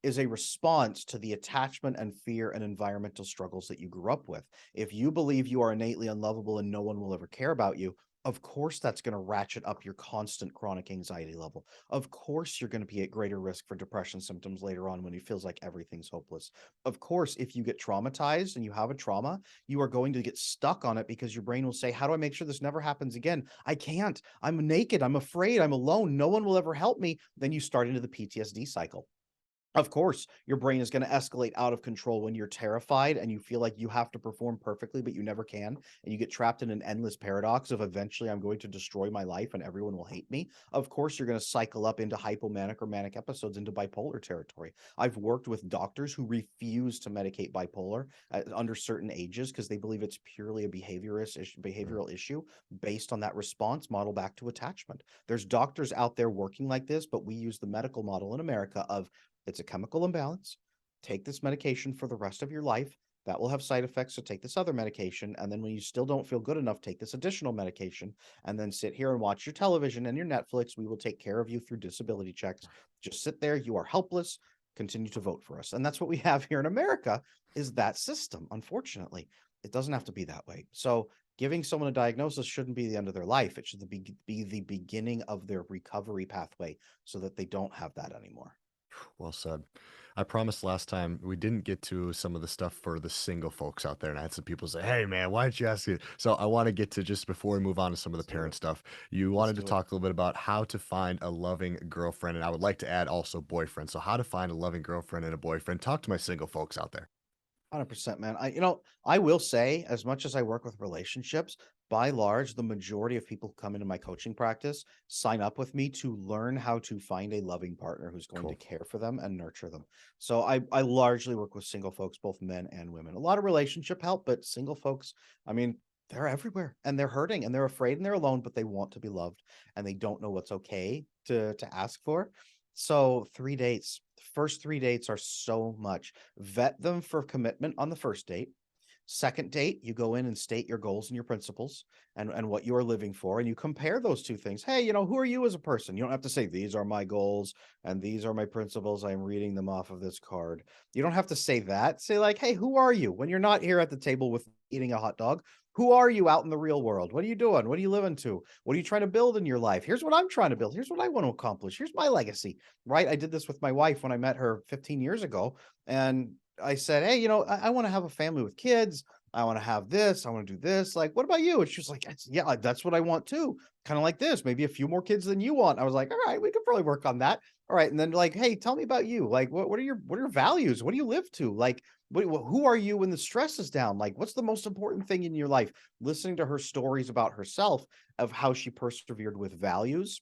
is a response to the attachment and fear and environmental struggles that you grew up with. If you believe you are innately unlovable and no one will ever care about you, of course that's going to ratchet up your constant chronic anxiety level. Of course you're going to be at greater risk for depression symptoms later on when it feels like everything's hopeless. Of course, if you get traumatized and you have a trauma, you are going to get stuck on it because your brain will say, "How do I make sure this never happens again? I can't. I'm naked. I'm afraid. I'm alone. No one will ever help me." Then you start into the PTSD cycle. Of course, your brain is going to escalate out of control when you're terrified and you feel like you have to perform perfectly, but you never can. And you get trapped in an endless paradox of eventually I'm going to destroy my life and everyone will hate me. Of course, you're going to cycle up into hypomanic or manic episodes into bipolar territory. I've worked with doctors who refuse to medicate bipolar under certain ages because they believe it's purely a Mm. behavioral issue based on that response model back to attachment. There's doctors out there working like this, but we use the medical model in America of it's a chemical imbalance. Take this medication for the rest of your life. That will have side effects. So take this other medication. And then when you still don't feel good enough, take this additional medication and then sit here and watch your television and your Netflix. We will take care of you through disability checks. Just sit there. You are helpless. Continue to vote for us. And that's what we have here in America is that system. Unfortunately, it doesn't have to be that way. So giving someone a diagnosis shouldn't be the end of their life. It should be the beginning of their recovery pathway so that they don't have that anymore. Well said. I promised last time we didn't get to some of the stuff for the single folks out there, and I had some people say, "Hey, man, why didn't you ask it?" So I want to get to just before we move on to some of the Let's do parent it. stuff. You Let's wanted to do it. talk a little bit about how to find a loving girlfriend, and I would like to add also boyfriend. So how to find a loving girlfriend and a boyfriend. Talk to my single folks out there. 100%, man. I will say, as much as I work with relationships, by large, the majority of people who come into my coaching practice sign up with me to learn how to find a loving partner who's going to Cool. care for them and nurture them. So I largely work with single folks, both men and women. A lot of relationship help, but single folks, I mean, they're everywhere and they're hurting and they're afraid and they're alone, but they want to be loved and they don't know what's okay to ask for. So 3 dates. First 3 dates are so much. Vet them for commitment on the first date. Second date, you go in and state your goals and your principles and what you are living for, and you compare those two things. Hey, who are you as a person? You don't have to say, these are my goals and these are my principles. I'm reading them off of this card. You don't have to say that. Say, like, hey, who are you when you're not here at the table with eating a hot dog? Who are you out in the real world? What are you doing? What are you living to? What are you trying to build in your life? Here's what I'm trying to build. Here's what I want to accomplish. Here's my legacy, right? I did this with my wife when I met her 15 years ago. And I said, hey, I want to have a family with kids. I want to have this. I want to do this. Like, what about you? And she was like, yeah, that's what I want too. Kind of like this, maybe a few more kids than you want. I was like, all right, we could probably work on that. All right. And then like, hey, tell me about you. Like, what are your values? What do you live to? Like, who are you when the stress is down? Like, what's the most important thing in your life? Listening to her stories about herself, of how she persevered with values,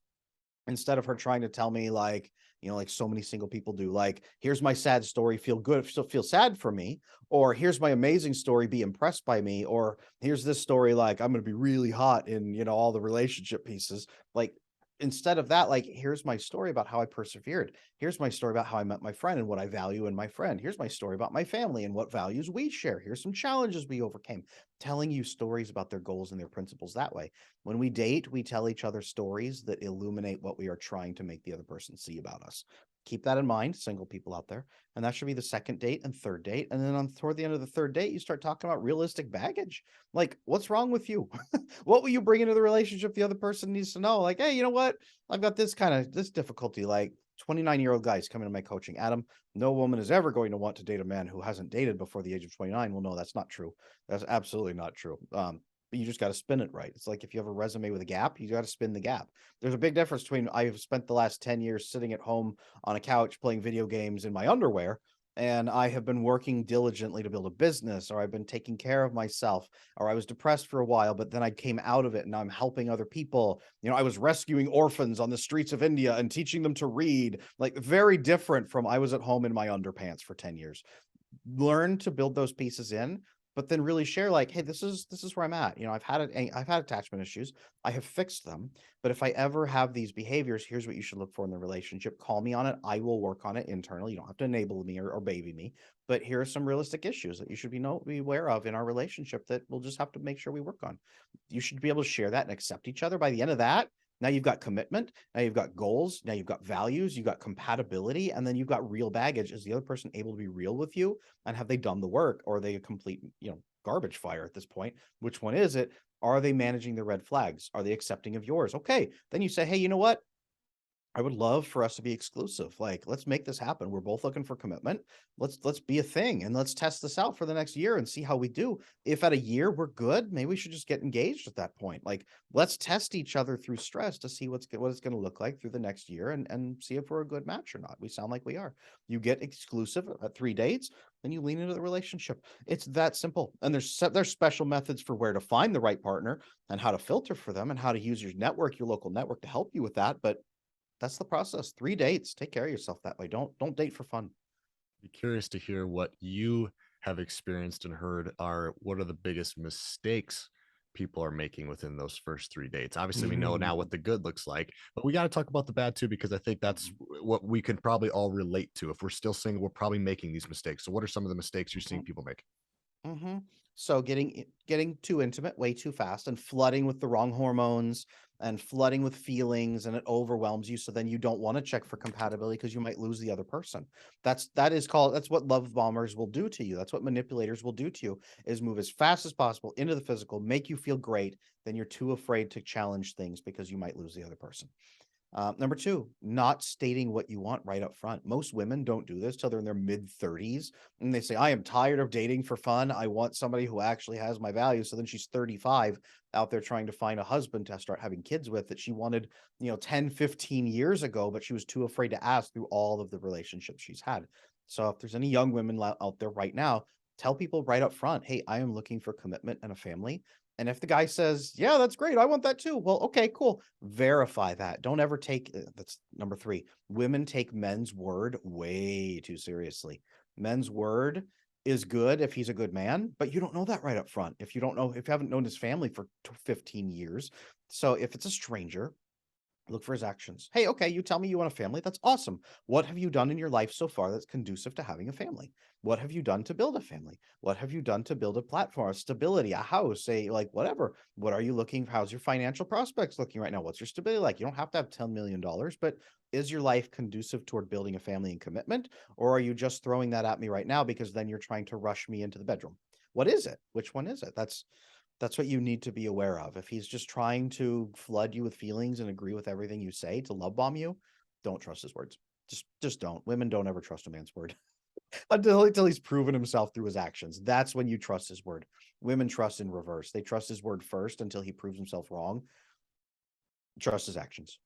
instead of her trying to tell me, like, like so many single people do, like, here's my sad story, feel good, still feel sad for me, or here's my amazing story, be impressed by me, or here's this story, like, I'm going to be really hot in, all the relationship pieces. Like, instead of that, like, here's my story about how I persevered. Here's my story about how I met my friend and what I value in my friend. Here's my story about my family and what values we share. Here's some challenges we overcame. Telling you stories about their goals and their principles that way. When we date, we tell each other stories that illuminate what we are trying to make the other person see about us. Keep that in mind, single people out there. And that should be the second date and third date. And then toward the end of the third date, you start talking about realistic baggage. Like, what's wrong with you? What will you bring into the relationship the other person needs to know? Like, hey, you know what? I've got this difficulty. Like, 29-year-old guys coming to my coaching. Adam, no woman is ever going to want to date a man who hasn't dated before the age of 29. Well, no, that's not true. That's absolutely not true. But you just got to spin it right. It's like if you have a resume with a gap, you got to spin the gap. There's a big difference between, I've spent the last 10 years sitting at home on a couch playing video games in my underwear, and I have been working diligently to build a business, or I've been taking care of myself, or I was depressed for a while, but then I came out of it and now I'm helping other people. I was rescuing orphans on the streets of India and teaching them to read. Like, very different from I was at home in my underpants for 10 years. Learn to build those pieces in, but then really share, like, hey, this is where I'm at. I've had attachment issues. I have fixed them. But if I ever have these behaviors, here's what you should look for in the relationship. Call me on it. I will work on it internally. You don't have to enable me or baby me. But here are some realistic issues that you should be aware of in our relationship that we'll just have to make sure we work on. You should be able to share that and accept each other. By the end of that, now you've got commitment, now you've got goals, now you've got values, you've got compatibility, and then you've got real baggage. Is the other person able to be real with you? And have they done the work? Or are they a complete, garbage fire at this point? Which one is it? Are they managing the red flags? Are they accepting of yours? Okay. Then you say, hey, you know what? I would love for us to be exclusive. Like, let's make this happen. We're both looking for commitment. Let's be a thing and let's test this out for the next year and see how we do. If at a year we're good, maybe we should just get engaged at that point. Like, let's test each other through stress to see what it's going to look like through the next year, and see if we're a good match or not. We sound like we are. You get exclusive at 3 dates, then you lean into the relationship. It's that simple. And there's special methods for where to find the right partner and how to filter for them and how to use your network, your local network, to help you with that. But that's the process. 3 dates. Take care of yourself that way. Don't date for fun. Be curious to hear what you have experienced and heard are what are the biggest mistakes people are making within those first 3 dates. Obviously, we know now what the good looks like, but we got to talk about the bad too, because I think that's what we can probably all relate to. If we're still single, we're probably making these mistakes. So, what are some of the mistakes you're seeing Mhm. people make? Mhm. So getting too intimate way too fast and flooding with the wrong hormones and flooding with feelings, and it overwhelms you, so then you don't wanna check for compatibility because you might lose the other person. That's what love bombers will do to you. That's what manipulators will do to you, is move as fast as possible into the physical, make you feel great, then you're too afraid to challenge things because you might lose the other person. Number two, not stating what you want right up front. Most women don't do this till they're in their mid 30s. And they say, I am tired of dating for fun. I want somebody who actually has my values. So then she's 35 out there trying to find a husband to start having kids with, that she wanted, 10, 15 years ago, but she was too afraid to ask through all of the relationships she's had. So if there's any young women out there right now, Tell people right up front, hey, I am looking for commitment and a family. And if the guy says, yeah, that's great, I want that too. Well, okay, cool. Verify that. Don't ever take that's number three. Women take men's word way too seriously. Men's word is good if he's a good man, but you don't know that right up front. If you don't know, if you haven't known his family for 15 years. So if it's a stranger, look for his actions. Hey, okay, you tell me you want a family. That's awesome. What have you done in your life so far that's conducive to having a family? What have you done to build a family? What have you done to build a platform, a stability, a house, a like whatever? What are you looking? How's your financial prospects looking right now? What's your stability like? You don't have to have $10 million, but is your life conducive toward building a family and commitment? Or are you just throwing that at me right now because then you're trying to rush me into the bedroom? What is it? Which one is it? That's what you need to be aware of. If he's just trying to flood you with feelings and agree with everything you say to love bomb you, don't trust his words. Just don't. Women don't ever trust a man's word until he's proven himself through his actions. That's when you trust his word. Women trust in reverse. They trust his word first until he proves himself wrong. Trust his actions.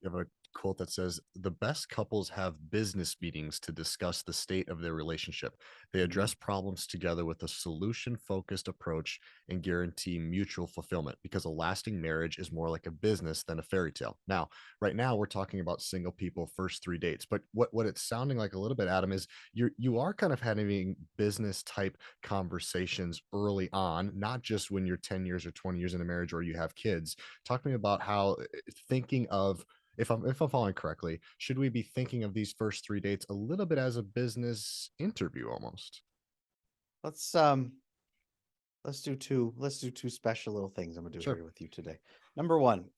You have a quote that says, "The best couples have business meetings to discuss the state of their relationship. They Mhm. address problems together with a solution focused approach and guarantee mutual fulfillment because a lasting marriage is more like a business than a fairy tale." Now, right now, we're talking about single people first three dates. But what it's sounding like a little bit, Adam, is you are kind of having business type conversations early on, not just when you're 10 years or 20 years in a marriage or you have kids. Talk to me about how thinking of, if I'm following correctly, should we be thinking of these first 3 dates a little bit as a business interview almost? Let's let's do two special little things I'm gonna do Sure. here with you today. Number one,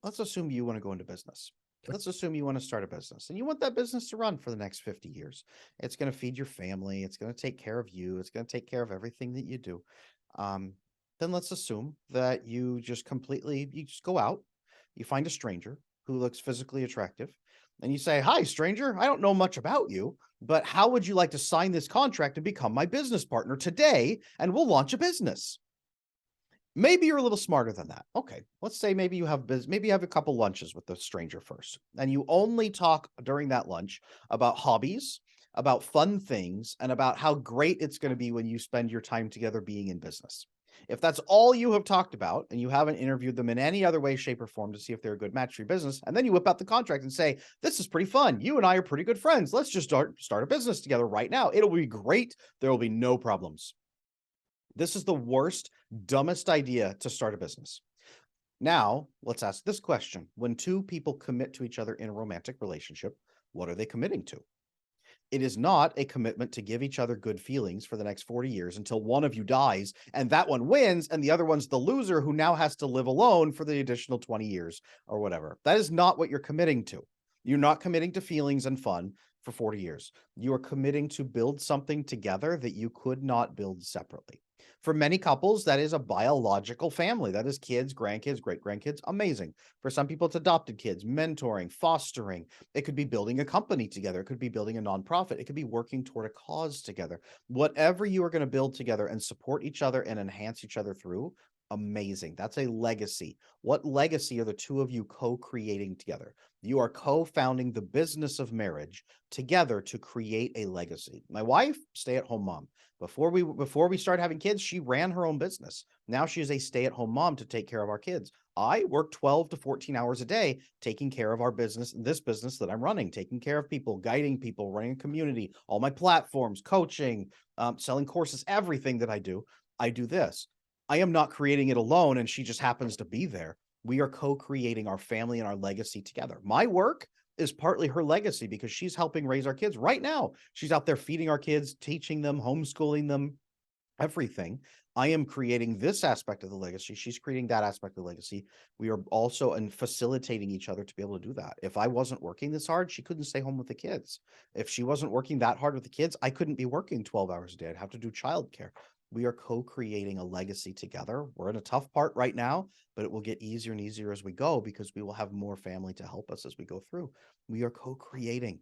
let's assume you want to go into business. Okay. Let's assume you want to start a business and you want that business to run for the next 50 years. It's going to feed your family. It's going to take care of you. It's going to take care of everything that you do. Um, then let's assume that you just go out, you find a stranger who looks physically attractive, and you say, hi, stranger, I don't know much about you, but how would you like to sign this contract and become my business partner today? And we'll launch a business. Maybe you're a little smarter than that. Okay, let's say maybe you have a couple lunches with the stranger first, and you only talk during that lunch about hobbies, about fun things, and about how great it's going to be when you spend your time together being in business. If that's all you have talked about, and you haven't interviewed them in any other way, shape, or form to see if they're a good match for your business, and then you whip out the contract and say, "This is pretty fun. You and I are pretty good friends. Let's just start a business together right now. It'll be great. There will be no problems." This is the worst, dumbest idea to start a business. Now, let's ask this question. When two people commit to each other in a romantic relationship, what are they committing to? It is not a commitment to give each other good feelings for the next 40 years until one of you dies and that one wins and the other one's the loser who now has to live alone for the additional 20 years or whatever. That is not what you're committing to. You're not committing to feelings and fun for 40 years. You are committing to build something together that you could not build separately. For many couples, that is a biological family. That is kids, grandkids, great grandkids. Amazing. For some people, it's adopted kids, mentoring, fostering. It could be building a company together. It could be building a nonprofit. It could be working toward a cause together. Whatever you are going to build together and support each other and enhance each other through, amazing. That's a legacy. What legacy are the two of you co creating together? You are co founding the business of marriage together to create a legacy. My wife, stay at home mom. Before we started having kids, she ran her own business. Now she is a stay at home mom to take care of our kids. I work 12 to 14 hours a day taking care of our business, this business that I'm running, taking care of people, guiding people, running a community, all my platforms, coaching, selling courses, everything that I do this. I am not creating it alone, and she just happens to be there. We are co creating our family and our legacy together. My work is partly her legacy because she's helping raise our kids right now. She's out there feeding our kids, teaching them, homeschooling them, everything. I am creating this aspect of the legacy. She's creating that aspect of the legacy. We are also in facilitating each other to be able to do that. If I wasn't working this hard, she couldn't stay home with the kids. If she wasn't working that hard with the kids, I couldn't be working 12 hours a day. I'd have to do childcare. We are co-creating a legacy together. We're in a tough part right now, but it will get easier and easier as we go because we will have more family to help us as we go through. We are co-creating.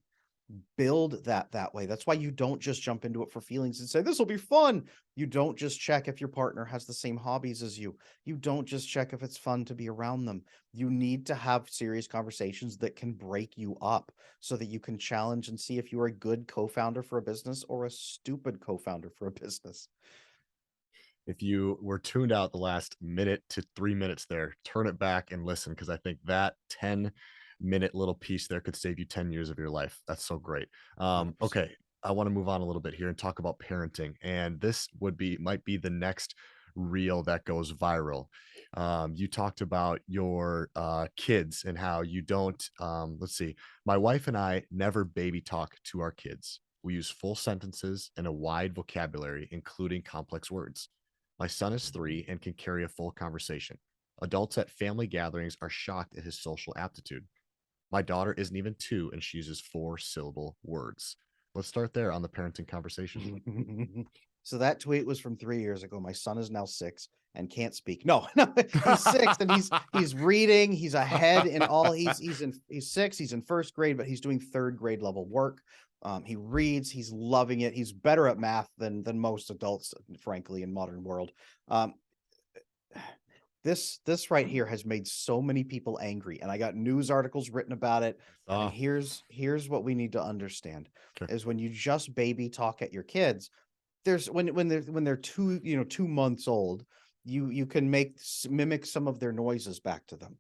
Build that way. That's why you don't just jump into it for feelings and say, "This will be fun." You don't just check if your partner has the same hobbies as you. You don't just check if it's fun to be around them. You need to have serious conversations that can break you up so that you can challenge and see if you're a good co-founder for a business or a stupid co-founder for a business. If you were tuned out the last minute to 3 minutes there, turn it back and listen because I think that 10-minute little piece there could save you 10 years of your life. That's so great. 100%. Okay, I want to move on a little bit here and talk about parenting. And this might be the next reel that goes viral. You talked about your kids and how you don't, let's see, my wife and I never baby talk to our kids. We use full sentences and a wide vocabulary, including complex words. My son is 3 and can carry a full conversation. Adults at family gatherings are shocked at his social aptitude. My daughter isn't even 2 and she uses 4-syllable words. Let's start there on the parenting conversation. So that tweet was from 3 years ago. My son is now 6 and can't speak. No, no, he's 6 and he's reading, he's ahead in all he's 6, he's in 1st grade, but he's doing 3rd grade level work. He reads, he's loving it. He's better at math than most adults, frankly, in modern world. Um, this right here has made so many people angry, and I got news articles written about it. And Ah, here's what we need to understand okay. is when you just baby talk at your kids, there's when they're 2, 2 months old, you can mimic some of their noises back to them.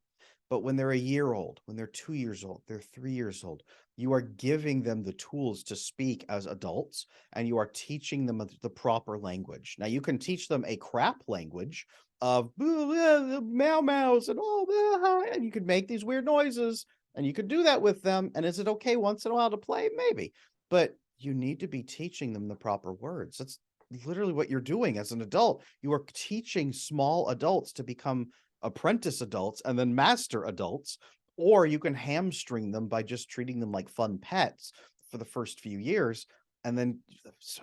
But when they're a year old, when they're 2 years old, they're 3 years old, you are giving them the tools to speak as adults, and you are teaching them the proper language. Now you can teach them a crap language of meow meows and all that, and you could make these weird noises, and you could do that with them. And is it okay once in a while to play? Maybe. But you need to be teaching them the proper words. That's literally what you're doing as an adult. You are teaching small adults to become apprentice adults and then master adults, or you can hamstring them by just treating them like fun pets for the first few years. And then,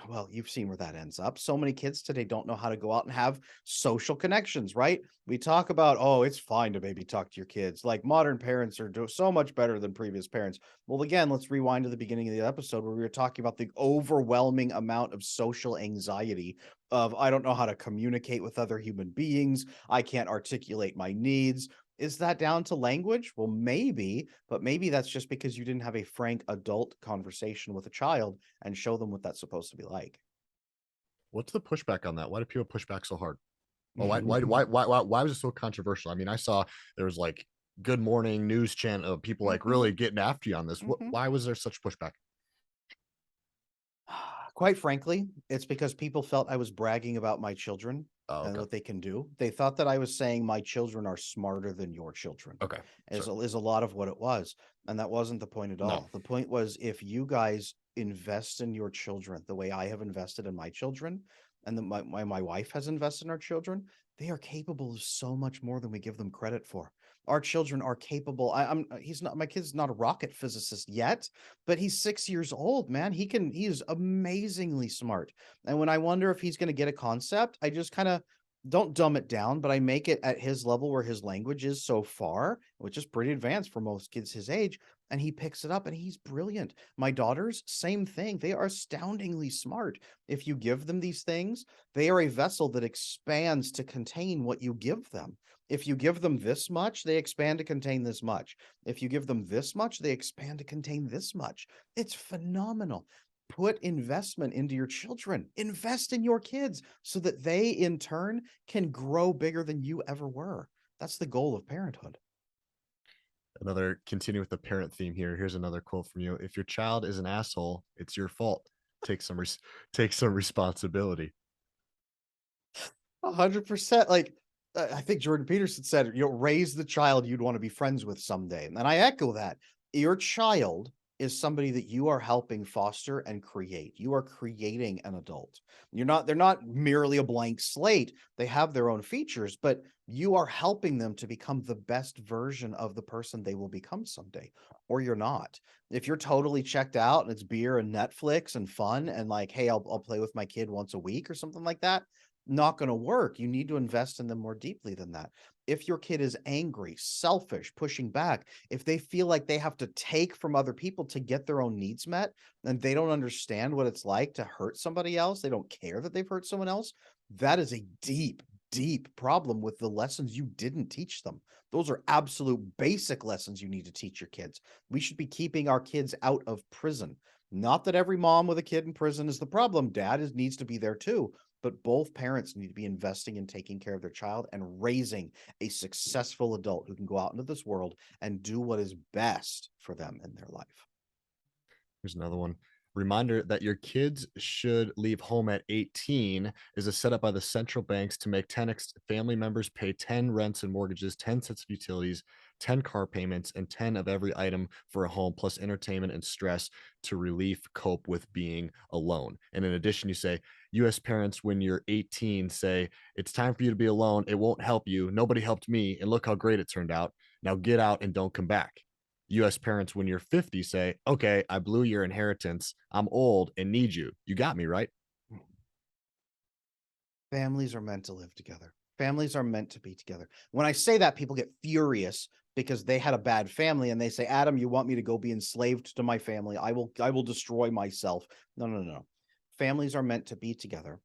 well, you've seen where that ends up. So many kids today don't know how to go out and have social connections, right? We talk about, oh, it's fine to maybe talk to your kids. Like modern parents are so much better than previous parents. Well, again, let's rewind to the beginning of the episode where we were talking about the overwhelming amount of social anxiety of I don't know how to communicate with other human beings. I can't articulate my needs. Is that down to language? Well, maybe, but maybe that's just because you didn't have a frank adult conversation with a child and show them what that's supposed to be like. What's the pushback on that? Why do people push back so hard? Well, why was it so controversial? I mean, I saw there was like good morning news channel of people like Mhm, really getting after you on this. mhm. Why was there such pushback? Quite frankly, it's because people felt I was bragging about my children Oh, and okay. what they can do. They thought that I was saying my children are smarter than your children. Okay. Is Sure. a lot of what it was, and that wasn't the point at No. all. The point was if you guys invest in your children the way I have invested in my children, and my wife has invested in our children, they are capable of so much more than we give them credit for. Our children are capable. I'm he's not my kid's not a rocket physicist yet, but he's 6 years old, man. He is amazingly smart. And when I wonder if he's gonna get a concept, I just kinda don't dumb it down, but I make it at his level where his language is so far, which is pretty advanced for most kids his age, and he picks it up and he's brilliant. My daughters, same thing. They are astoundingly smart. If you give them these things, they are a vessel that expands to contain what you give them. If you give them this much, they expand to contain this much. If you give them this much, they expand to contain this much. It's phenomenal. Put investment into your children. Invest in your kids so that they, in turn, can grow bigger than you ever were. That's the goal of parenthood. Another continue with the parent theme here. Here's another quote from you. If your child is an asshole, it's your fault. Take some take some responsibility. 100%. Like, I think Jordan Peterson said, raise the child you'd want to be friends with someday. And I echo that. Your child is somebody that you are helping foster and create. You are creating an adult. They're not merely a blank slate. They have their own features, but you are helping them to become the best version of the person they will become someday, or you're not. If you're totally checked out and it's beer and Netflix and fun and like, hey, I'll play with my kid once a week or something like that, not going to work. You need to invest in them more deeply than that. If your kid is angry, selfish, pushing back, if they feel like they have to take from other people to get their own needs met, and they don't understand what it's like to hurt somebody else, they don't care that they've hurt someone else, that is a deep, deep problem with the lessons you didn't teach them. Those are absolute basic lessons you need to teach your kids. We should be keeping our kids out of prison. Not that every mom with a kid in prison is the problem. Needs to be there too. But both parents need to be investing in taking care of their child and raising a successful adult who can go out into this world and do what is best for them in their life. Here's another one. Reminder that your kids should leave home at 18 is a setup by the central banks to make 10 family members pay 10 rents and mortgages, 10 sets of utilities, 10 car payments, and 10 of every item for a home, plus entertainment and stress to relief cope with being alone. And in addition, you say, US parents, when you're 18, say, it's time for you to be alone. It won't help you. Nobody helped me. And look how great it turned out. Now get out and don't come back. US parents, when you're 50, say, okay, I blew your inheritance. I'm old and need you. You got me, right? Families are meant to live together. Families are meant to be together. When I say that, people get furious because they had a bad family and they say, "Adam, you want me to go be enslaved to my family? I will destroy myself." No, no, no. Families are meant to be together,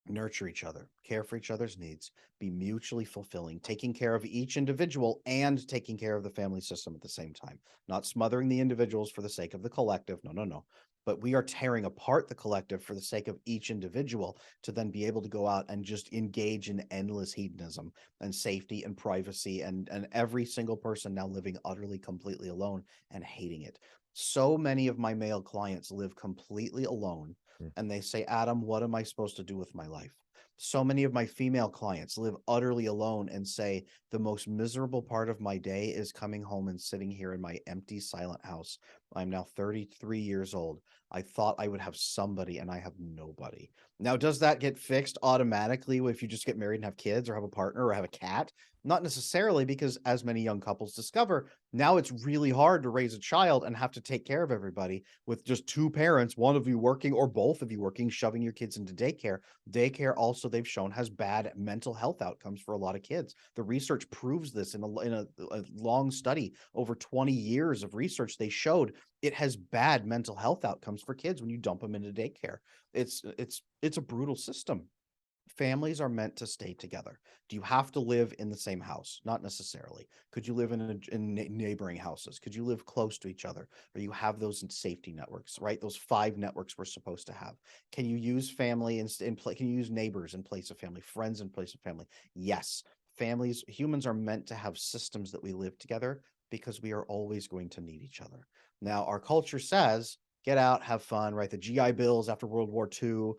nurture each other, care for each other's needs, be mutually fulfilling, taking care of each individual and taking care of the family system at the same time, not smothering the individuals for the sake of the collective. No, no, no. But we are tearing apart the collective for the sake of each individual to then be able to go out and just engage in endless hedonism and safety and privacy and every single person now living utterly completely alone and hating it. So many of my male clients live completely alone Mm. and they say, "Adam, what am I supposed to do with my life?" So many of my female clients live utterly alone and say, "The most miserable part of my day is coming home and sitting here in my empty, silent house. I'm now 33 years old. I thought I would have somebody and I have nobody." Now, does that get fixed automatically if you just get married and have kids or have a partner or have a cat? Not necessarily, because as many young couples discover, now it's really hard to raise a child and have to take care of everybody with just two parents, one of you working or both of you working, shoving your kids into daycare. Daycare also, they've shown, has bad mental health outcomes for a lot of kids. The research proves this in a long study over 20 years of research. They showed it has bad mental health outcomes for kids when you dump them into daycare. It's a brutal system. Families are meant to stay together. Do you have to live in the same house? Not necessarily. Could you live in neighboring houses? Could you live close to each other? Or you have those safety networks, right? Those five networks we're supposed to have. Can you use family can you use neighbors in place of family, friends in place of family? Yes. Humans are meant to have systems that we live together because we are always going to need each other. Now, our culture says, get out, have fun, right? The GI Bills after World War II,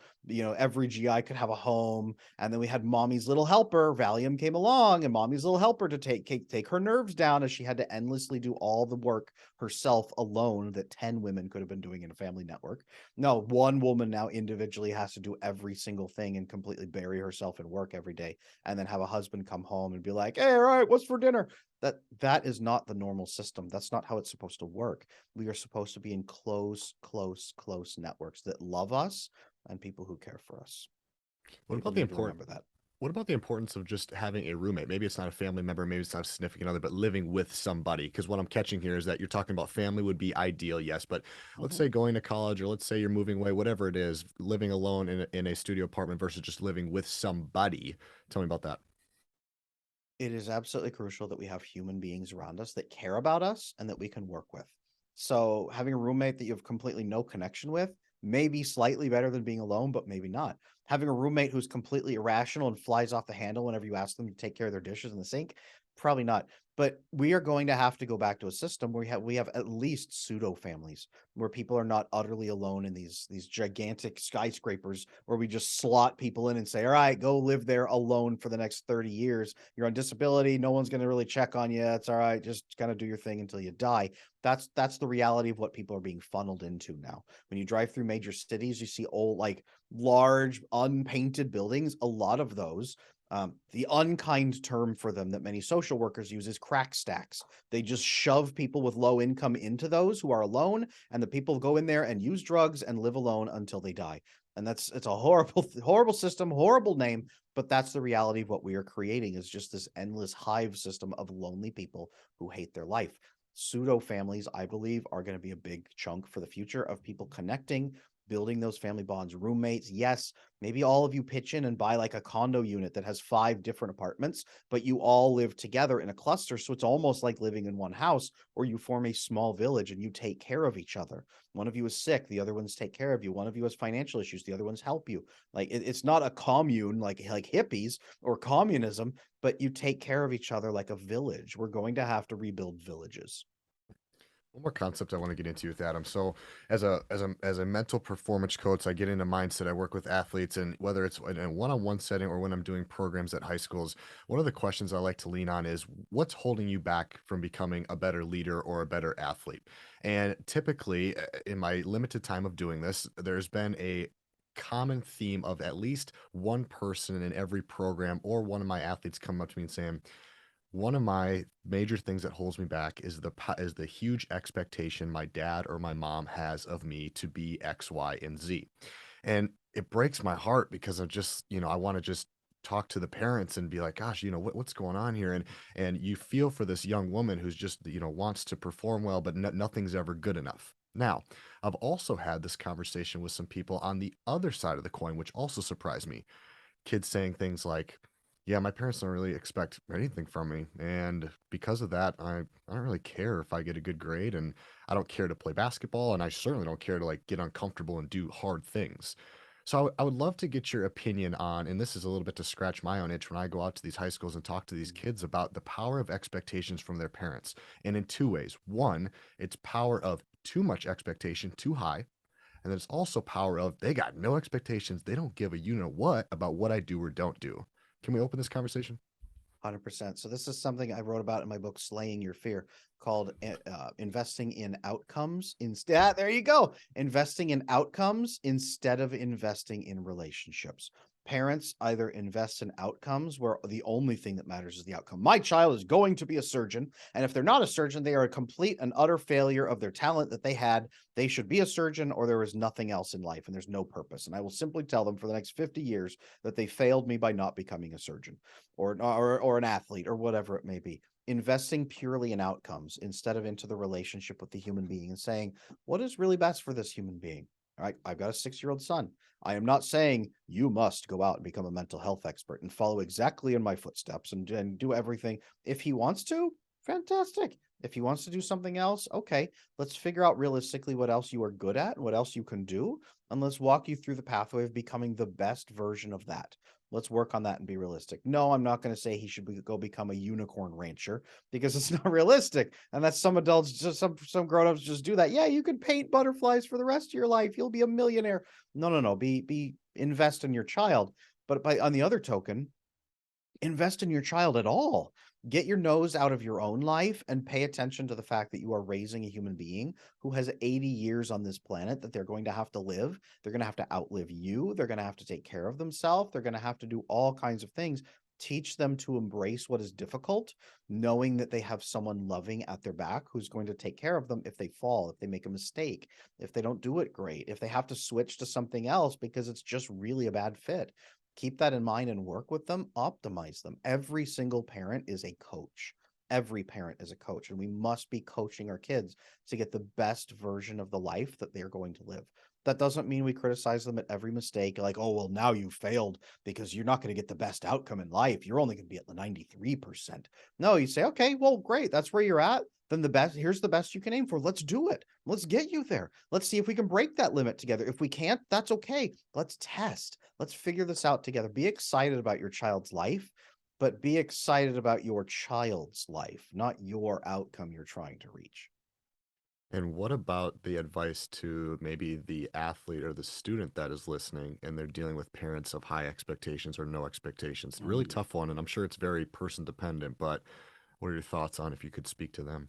every GI could have a home. And then we had Mommy's Little Helper. Valium came along and Mommy's Little Helper to take her nerves down as she had to endlessly do all the work herself alone that 10 women could have been doing in a family network. No, one woman now individually has to do every single thing and completely bury herself in work every day and then have a husband come home and be like, "Hey, all right, what's for dinner?" That is not the normal system. That's not how it's supposed to work. We are supposed to be in close, close, close networks that love us and people who care for us. What People about the need to import? remember that. What about the importance of just having a roommate? Maybe it's not a family member, maybe it's not a significant other, but living with somebody. Because what I'm catching here is that you're talking about family would be ideal, yes. But let's Mhm. say going to college, or let's say you're moving away, whatever it is, living alone in a studio apartment versus just living with somebody. Tell me about that. It is absolutely crucial that we have human beings around us that care about us and that we can work with. So, having a roommate that you have completely no connection with may be slightly better than being alone, but maybe not. Having a roommate who's completely irrational and flies off the handle whenever you ask them to take care of their dishes in the sink, probably not. But we are going to have to go back to a system where we have at least pseudo families where people are not utterly alone in these gigantic skyscrapers where we just slot people in and say, "All right, go live there alone for the next 30 years. You're on disability. No one's going to really check on you. It's all right. Just kind of do your thing until you die." That's the reality of what people are being funneled into now. When you drive through major cities, you see old, like large, unpainted buildings. A lot of those, the unkind term for them that many social workers use is crack stacks. They just shove people with low income into those who are alone, and the people go in there and use drugs and live alone until they die. And it's a horrible, horrible system, horrible name, but that's the reality of what we are creating is just this endless hive system of lonely people who hate their life. Pseudo families, I believe, are going to be a big chunk for the future of people connecting, building those family bonds, roommates. Yes, maybe all of you pitch in and buy like a condo unit that has 5 different apartments, but you all live together in a cluster. So it's almost like living in one house, or you form a small village and you take care of each other. One of you is sick, the other ones take care of you. One of you has financial issues, the other ones help you. Like it's not a commune like hippies or communism, but you take care of each other like a village. We're going to have to rebuild villages. One more concept I want to get into with Adam. So, as a mental performance coach, I get into mindset. I work with athletes, and whether it's in a one-on-one setting or when I'm doing programs at high schools, one of the questions I like to lean on is what's holding you back from becoming a better leader or a better athlete. And typically, in my limited time of doing this, there's been a common theme of at least one person in every program or one of my athletes come up to me and saying, one of my major things that holds me back is the huge expectation my dad or my mom has of me to be X, Y, and Z. And it breaks my heart because I'm just, I want to just talk to the parents and be like, gosh, what's going on here? And you feel for this young woman who's just, wants to perform well, but nothing's ever good enough. Now, I've also had this conversation with some people on the other side of the coin, which also surprised me. Kids saying things like, "Yeah, my parents don't really expect anything from me, and because of that, I don't really care if I get a good grade, and I don't care to play basketball, and I certainly don't care to like get uncomfortable and do hard things." So I would love to get your opinion on, and this is a little bit to scratch my own itch when I go out to these high schools and talk to these kids about the power of expectations from their parents, and in two ways. One, it's power of too much expectation, too high, and then it's also power of they got no expectations. They don't give a you know what about what I do or don't do. Can we open this conversation? 100%. So this is something I wrote about in my book Slaying Your Fear, called investing in outcomes instead. There you go. Investing in outcomes instead of investing in relationships. Parents either invest in outcomes where the only thing that matters is the outcome. My child is going to be a surgeon, and if they're not a surgeon, they are a complete and utter failure of their talent that they had. They should be a surgeon, or there is nothing else in life and there's no purpose. And I will simply tell them for the next 50 years that they failed me by not becoming a surgeon or an athlete or whatever it may be. Investing purely in outcomes instead of into the relationship with the human being and saying, what is really best for this human being? All right, I've got a 6-year-old son. I am not saying you must go out and become a mental health expert and follow exactly in my footsteps and do everything. If he wants to, fantastic. If he wants to do something else, okay, let's figure out realistically what else you are good at and what else you can do. And let's walk you through the pathway of becoming the best version of that. Let's work on that and be realistic. No, I'm not going to say he should go become a unicorn rancher because it's not realistic. And that's some adults, just some grown-ups just do that. Yeah, you can paint butterflies for the rest of your life. You'll be a millionaire. No, no, no. Be invest in your child. But on the other token, invest in your child at all. Get your nose out of your own life and pay attention to the fact that you are raising a human being who has 80 years on this planet that they're going to have to live. They're going to have to outlive you. They're going to have to take care of themselves. They're going to have to do all kinds of things. Teach them to embrace what is difficult, knowing that they have someone loving at their back who's going to take care of them if they fall, if they make a mistake, if they don't do it great, if they have to switch to something else because it's just really a bad fit. Keep that in mind and work with them, optimize them. Every single parent is a coach. Every parent is a coach, and we must be coaching our kids to get the best version of the life that they're going to live. That doesn't mean we criticize them at every mistake, like, oh, well, now you failed because you're not going to get the best outcome in life. You're only going to be at the 93%. No, you say, okay, well, great. That's where you're at. Then here's the best you can aim for. Let's do it. Let's get you there. Let's see if we can break that limit together. If we can't, that's okay. Let's test. Let's figure this out together. Be excited about your child's life, but be excited about your child's life, not your outcome you're trying to reach. And what about the advice to maybe the athlete or the student that is listening and they're dealing with parents of high expectations or no expectations? Really Mm. tough one, and I'm sure it's very person dependent, but what are your thoughts on if you could speak to them?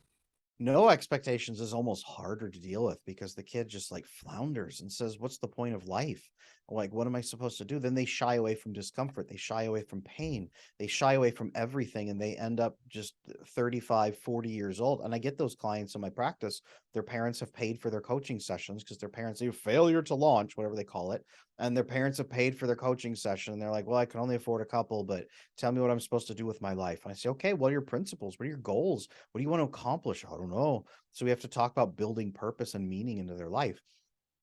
No expectations is almost harder to deal with because the kid just like flounders and says, what's the point of life? Like, what am I supposed to do? Then they shy away from discomfort. They shy away from pain. They shy away from everything. And they end up just 35, 40 years old. And I get those clients in my practice. Their parents have paid for their coaching sessions because their parents, they failure to launch, whatever they call it. And their parents have paid for their coaching session. And they're like, well, I can only afford a couple, but tell me what I'm supposed to do with my life. And I say, okay, what are your principles? What are your goals? What do you want to accomplish? I don't know. So we have to talk about building purpose and meaning into their life.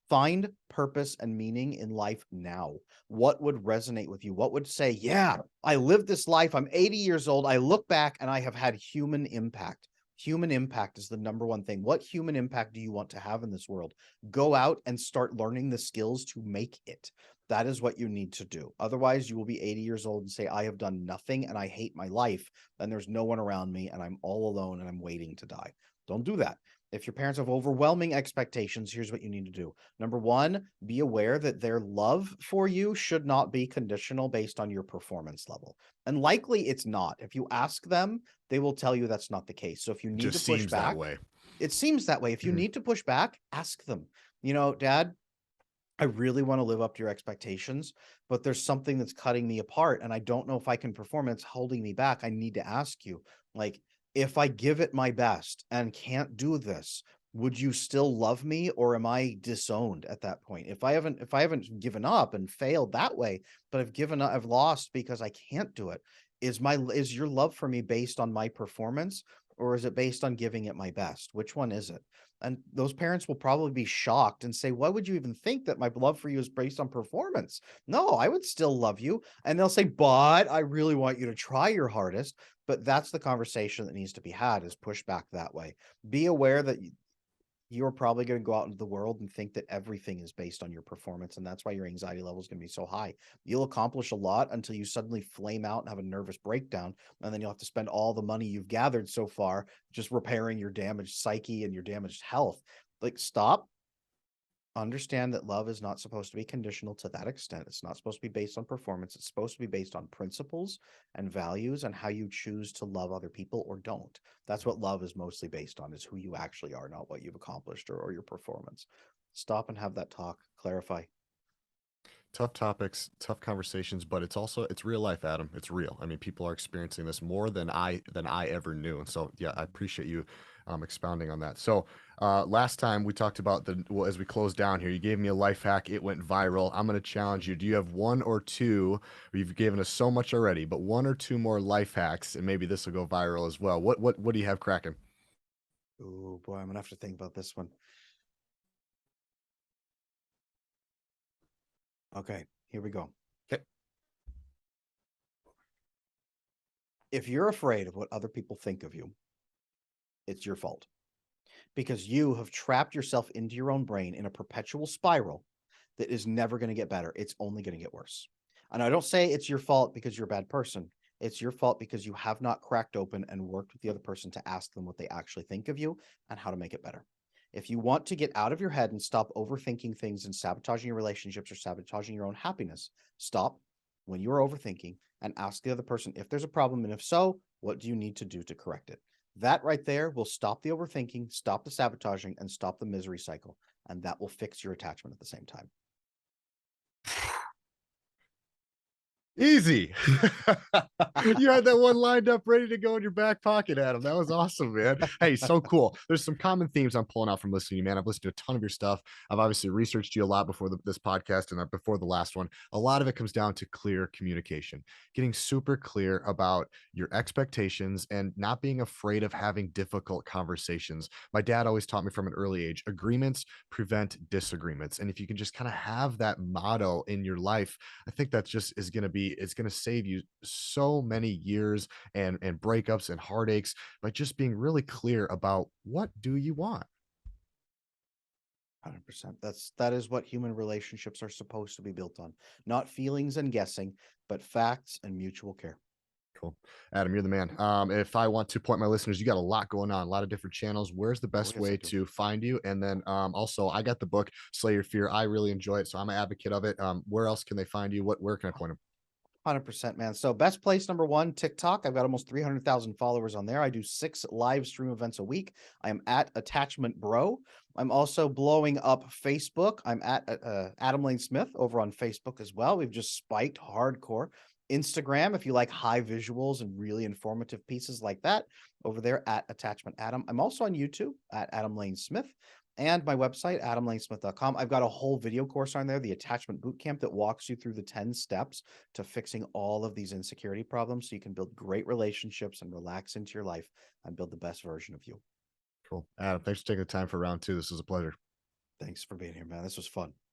Find purpose and meaning in life now. What would resonate with you? What would say, yeah, I lived this life. I'm 80 years old. I look back and I have had human impact. Human impact is the number one thing. What human impact do you want to have in this world? Go out and start learning the skills to make it. That is what you need to do. Otherwise, you will be 80 years old and say, I have done nothing and I hate my life. And there's no one around me and I'm all alone and I'm waiting to die. Don't do that. If your parents have overwhelming expectations, here's what you need to do. Number one, be aware that their love for you should not be conditional based on your performance level. And likely it's not. If you ask them, they will tell you that's not the case. So if you It need to just push seems that back, way. it seems that way. If you Mhm. need to push back, ask them, Dad, I really want to live up to your expectations, but there's something that's cutting me apart and I don't know if I can perform. It's holding me back. I need to ask you, like, if I give it my best and can't do this, would you still love me or am I disowned at that point? If I haven't given up and failed that way, but I've given up, I've lost because I can't do it. Is your love for me based on my performance or is it based on giving it my best? Which one is it? And those parents will probably be shocked and say, why would you even think that my love for you is based on performance? No, I would still love you. And they'll say, but I really want you to try your hardest. But that's the conversation that needs to be had, is push back that way. Be aware that you're probably going to go out into the world and think that everything is based on your performance. And that's why your anxiety level is going to be so high. You'll accomplish a lot until you suddenly flame out and have a nervous breakdown. And then you'll have to spend all the money you've gathered so far just repairing your damaged psyche and your damaged health. Like, stop. Understand that love is not supposed to be conditional to that extent. It's not supposed to be based on performance. It's supposed to be based on principles and values and how you choose to love other people or don't. That's what love is mostly based on, is who you actually are, not what you've accomplished or your performance. Stop and have that talk. Clarify. Tough topics, tough conversations, but it's real life, Adam. It's real. I mean, people are experiencing this more than I ever knew. And so yeah, I appreciate you expounding on that. So last time we talked about as we close down here, you gave me a life hack, it went viral. I'm gonna challenge you. Do you have one or two? You've given us so much already, but one or two more life hacks, and maybe this will go viral as well. What do you have cracking? Oh boy, I'm gonna have to think about this one. Okay, here we go. Okay. If you're afraid of what other people think of you, it's your fault, because you have trapped yourself into your own brain in a perpetual spiral that is never going to get better. It's only going to get worse. And I don't say it's your fault because you're a bad person. It's your fault because you have not cracked open and worked with the other person to ask them what they actually think of you and how to make it better. If you want to get out of your head and stop overthinking things and sabotaging your relationships or sabotaging your own happiness, stop when you're overthinking and ask the other person if there's a problem. And if so, what do you need to do to correct it? That right there will stop the overthinking, stop the sabotaging, and stop the misery cycle. And that will fix your attachment at the same time. Easy. You had that one lined up ready to go in your back pocket, Adam. That was awesome, man. Hey, so cool. There's some common themes I'm pulling out from listening to you, man. I've listened to a ton of your stuff. I've obviously researched you a lot before this podcast and before the last one. A lot of it comes down to clear communication, getting super clear about your expectations and not being afraid of having difficult conversations. My dad always taught me from an early age, agreements prevent disagreements. And if you can just kind of have that motto in your life, I think that just is going to be, it's going to save you so many years and breakups and heartaches by just being really clear about what do you want. 100%. That is what human relationships are supposed to be built on. Not feelings and guessing, but facts and mutual care. Cool. Adam, you're the man. If I want to point my listeners, you got a lot going on, a lot of different channels. Where's the Oh, best yes, I way do. to find you? And then also I got the book Slay Your Fear. I really enjoy it. So I'm an advocate of it. Where else can they find you? Where can I point them? 100%, man. So, best place number one, TikTok. I've got almost 300,000 followers on there. I do 6 live stream events a week. I am at Attachment Bro. I'm also blowing up Facebook. I'm at Adam Lane Smith over on Facebook as well. We've just spiked hardcore. Instagram, if you like high visuals and really informative pieces like that, over there at Attachment Adam. I'm also on YouTube at Adam Lane Smith and my website, adamlanesmith.com. I've got a whole video course on there, the Attachment Bootcamp, that walks you through the 10 steps to fixing all of these insecurity problems so you can build great relationships and relax into your life and build the best version of you. Cool. Adam, thanks for taking the time for round two. This was a pleasure. Thanks for being here, man. This was fun.